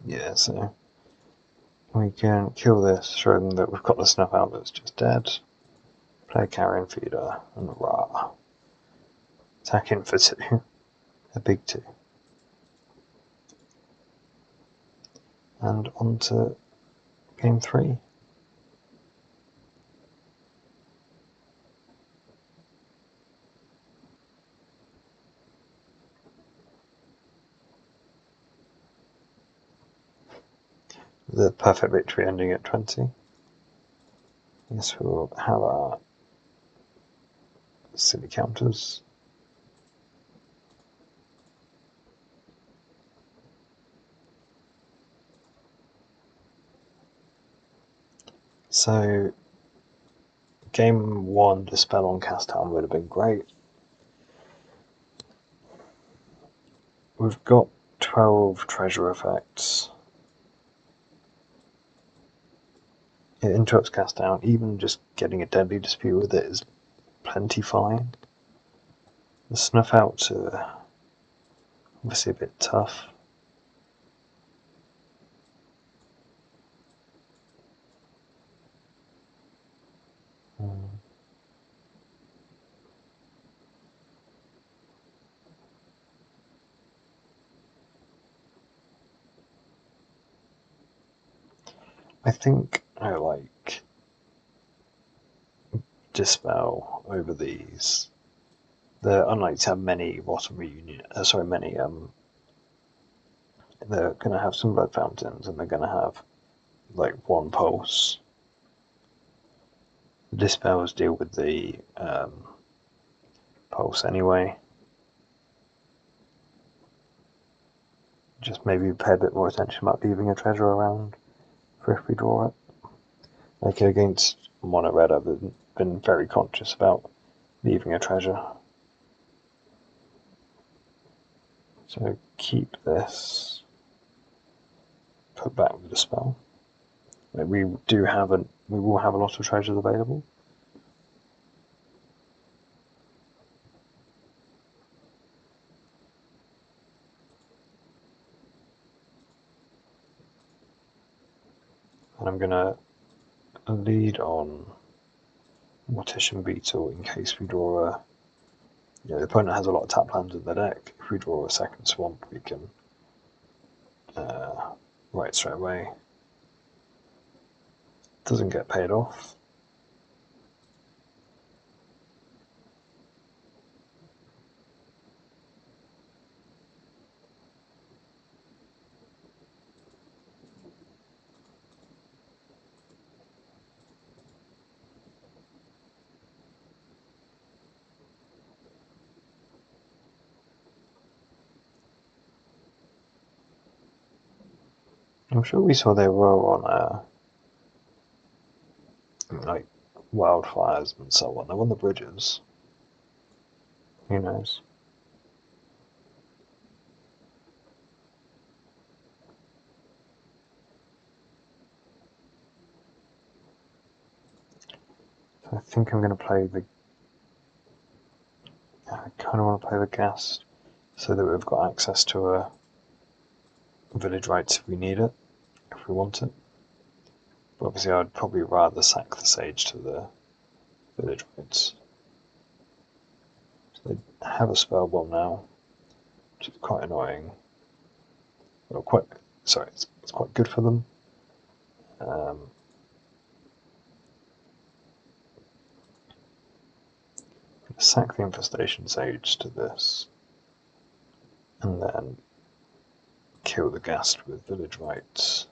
Yeah, so we can kill this, show them that we've got the Snuff Out that's just dead. Play a Carrion Feeder and rah. Attack in for 2. A big 2. And on to game 3. The perfect victory ending at 20. Yes, we'll have our silly counters. So, game 1 Dispel on Cast Town would have been great. We've got 12 treasure effects. It interrupts Cast Down. Even just getting a Deadly Dispute with it is plenty fine. The Snuff Outs are obviously a bit tough. I think I like Dispel over these. They're unlikely to have many Rotten Reunion. They're going to have some Blood Fountains, and they're going to have like one Pulse. The Dispels deal with the Pulse anyway. Just maybe pay a bit more attention about leaving a treasure around for if we draw it. Like against Mono Red, I've been very conscious about leaving a treasure. So keep this. Put back with the spell. We will have a lot of treasures available. And I'm gonna lead on Mortician Beetle in case we draw a. The opponent has a lot of tap lands in the deck. If we draw a second swamp, we can write straight away. Doesn't get paid off. I'm sure we saw they were on like wildfires and so on. They're on the bridges. Who knows? So I think I'm going to play the. I kind of want to play the Ghast so that we've got access to a village rights if we need it, if we want it. But obviously, I'd probably rather sack the Sage to the village rights. So they have a spell bomb now, which is quite annoying. Well, it's quite good for them. Sack the Infestation Sage to this, and then kill the Ghast with village rights.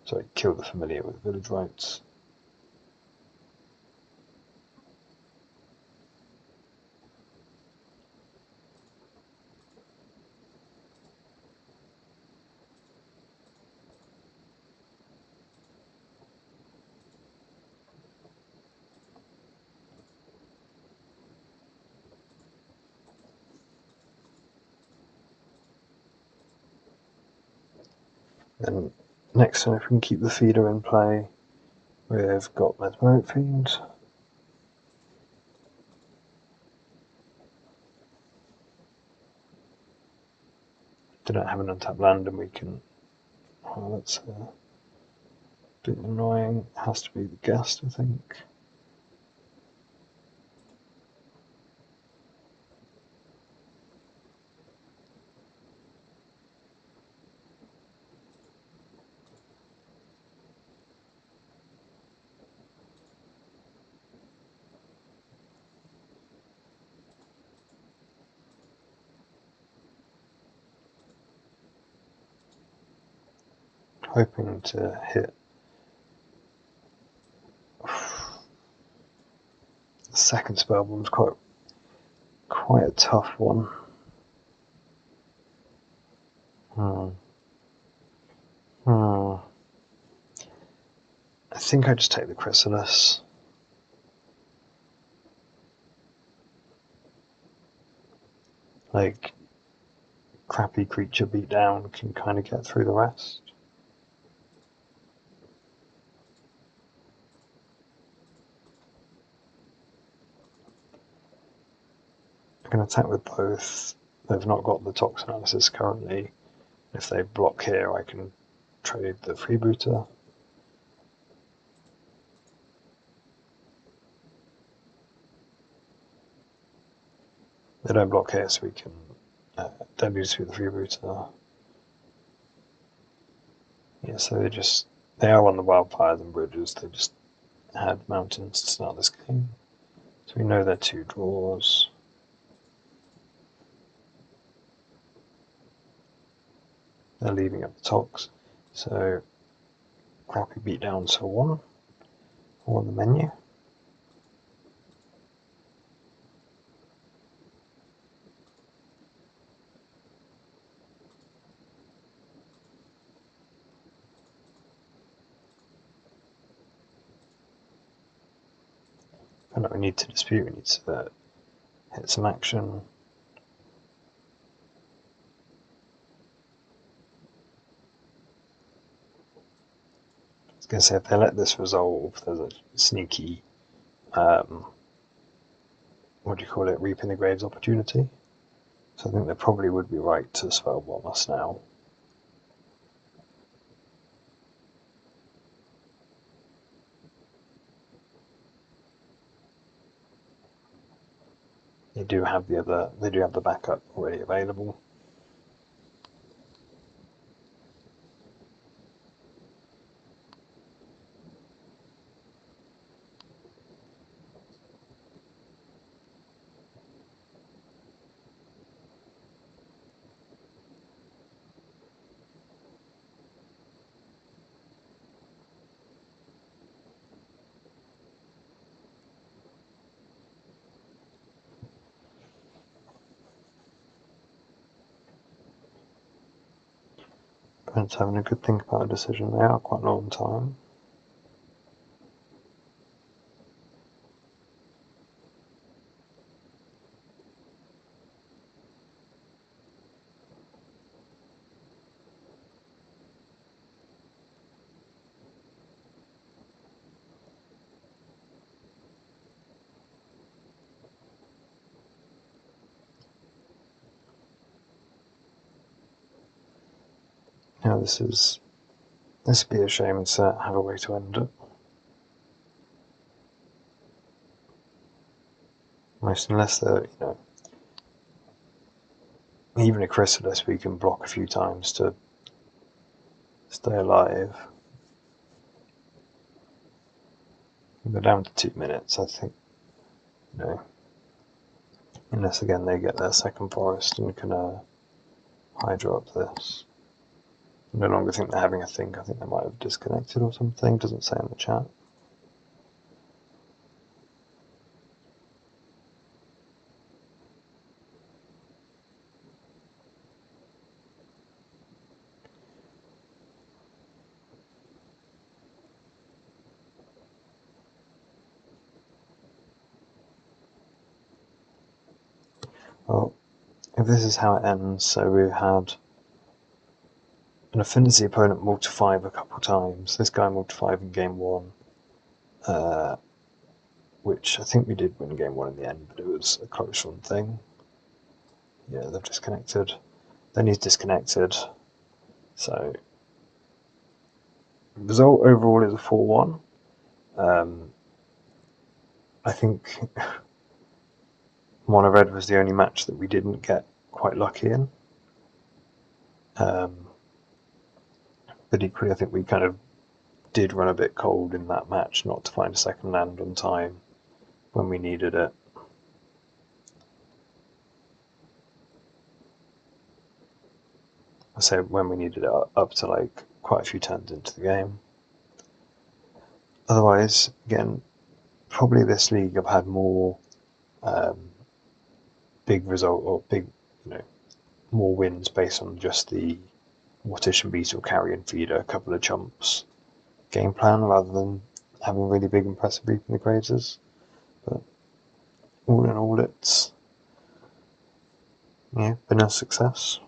Sorry, kill the Familiar with village rights. Then next turn, if we can keep the feeder in play, we've got Mesmeric Fiend. They don't have an untapped land, and we can. Oh, that's a bit annoying. It has to be the Ghast, I think. hoping to hit the second spellbomb is quite a tough one. I think I just take the Chrysalis. Like, crappy creature beatdown can kind of get through the rest. I can attack with both. They've not got the Tox Analysis currently. If they block here, I can trade the Freebooter. They don't block here, so we can debut through the Freebooter. Yeah, so they are on the wildfires and bridges. They just had mountains to start this game. So we know they're 2 draws. They're leaving up the Tox. So crappy beatdowns for 1 on the menu. And we need to dispute, we need to hit some action. I was going to say, if they let this resolve, there's a sneaky, reaping the graves opportunity. So I think they probably would be right to spellbomb us now. They do have the backup already available. Brent's having a good think about a decision. They are quite long time. Now this would be a shame to have a way to end it. Unless they're, even a Chrysalis we can block a few times to stay alive. We're down to 2 minutes, I think. Unless again they get their second forest and can Hydra up this. I no longer think they're having a think. I think they might have disconnected or something. Doesn't say in the chat. Well, if this is how it ends, so we've had an Affinity opponent multi-5 a couple times. This guy multi-5 in game 1, which I think we did win game 1 in the end, but it was a close run thing. Yeah, they've disconnected. Then he's disconnected. So, the result overall is a 4-1. I think Mono Red was the only match that we didn't get quite lucky in. But equally, I think we kind of did run a bit cold in that match, not to find a second land on time when we needed it. I say when we needed it up to like quite a few turns into the game. Otherwise, again, probably this league I've had more big result or big, more wins based on just the Mortician Beetle carry and feed a couple of chumps game plan rather than having really big impressive Reaping the Graves. But all in all, it's been a success.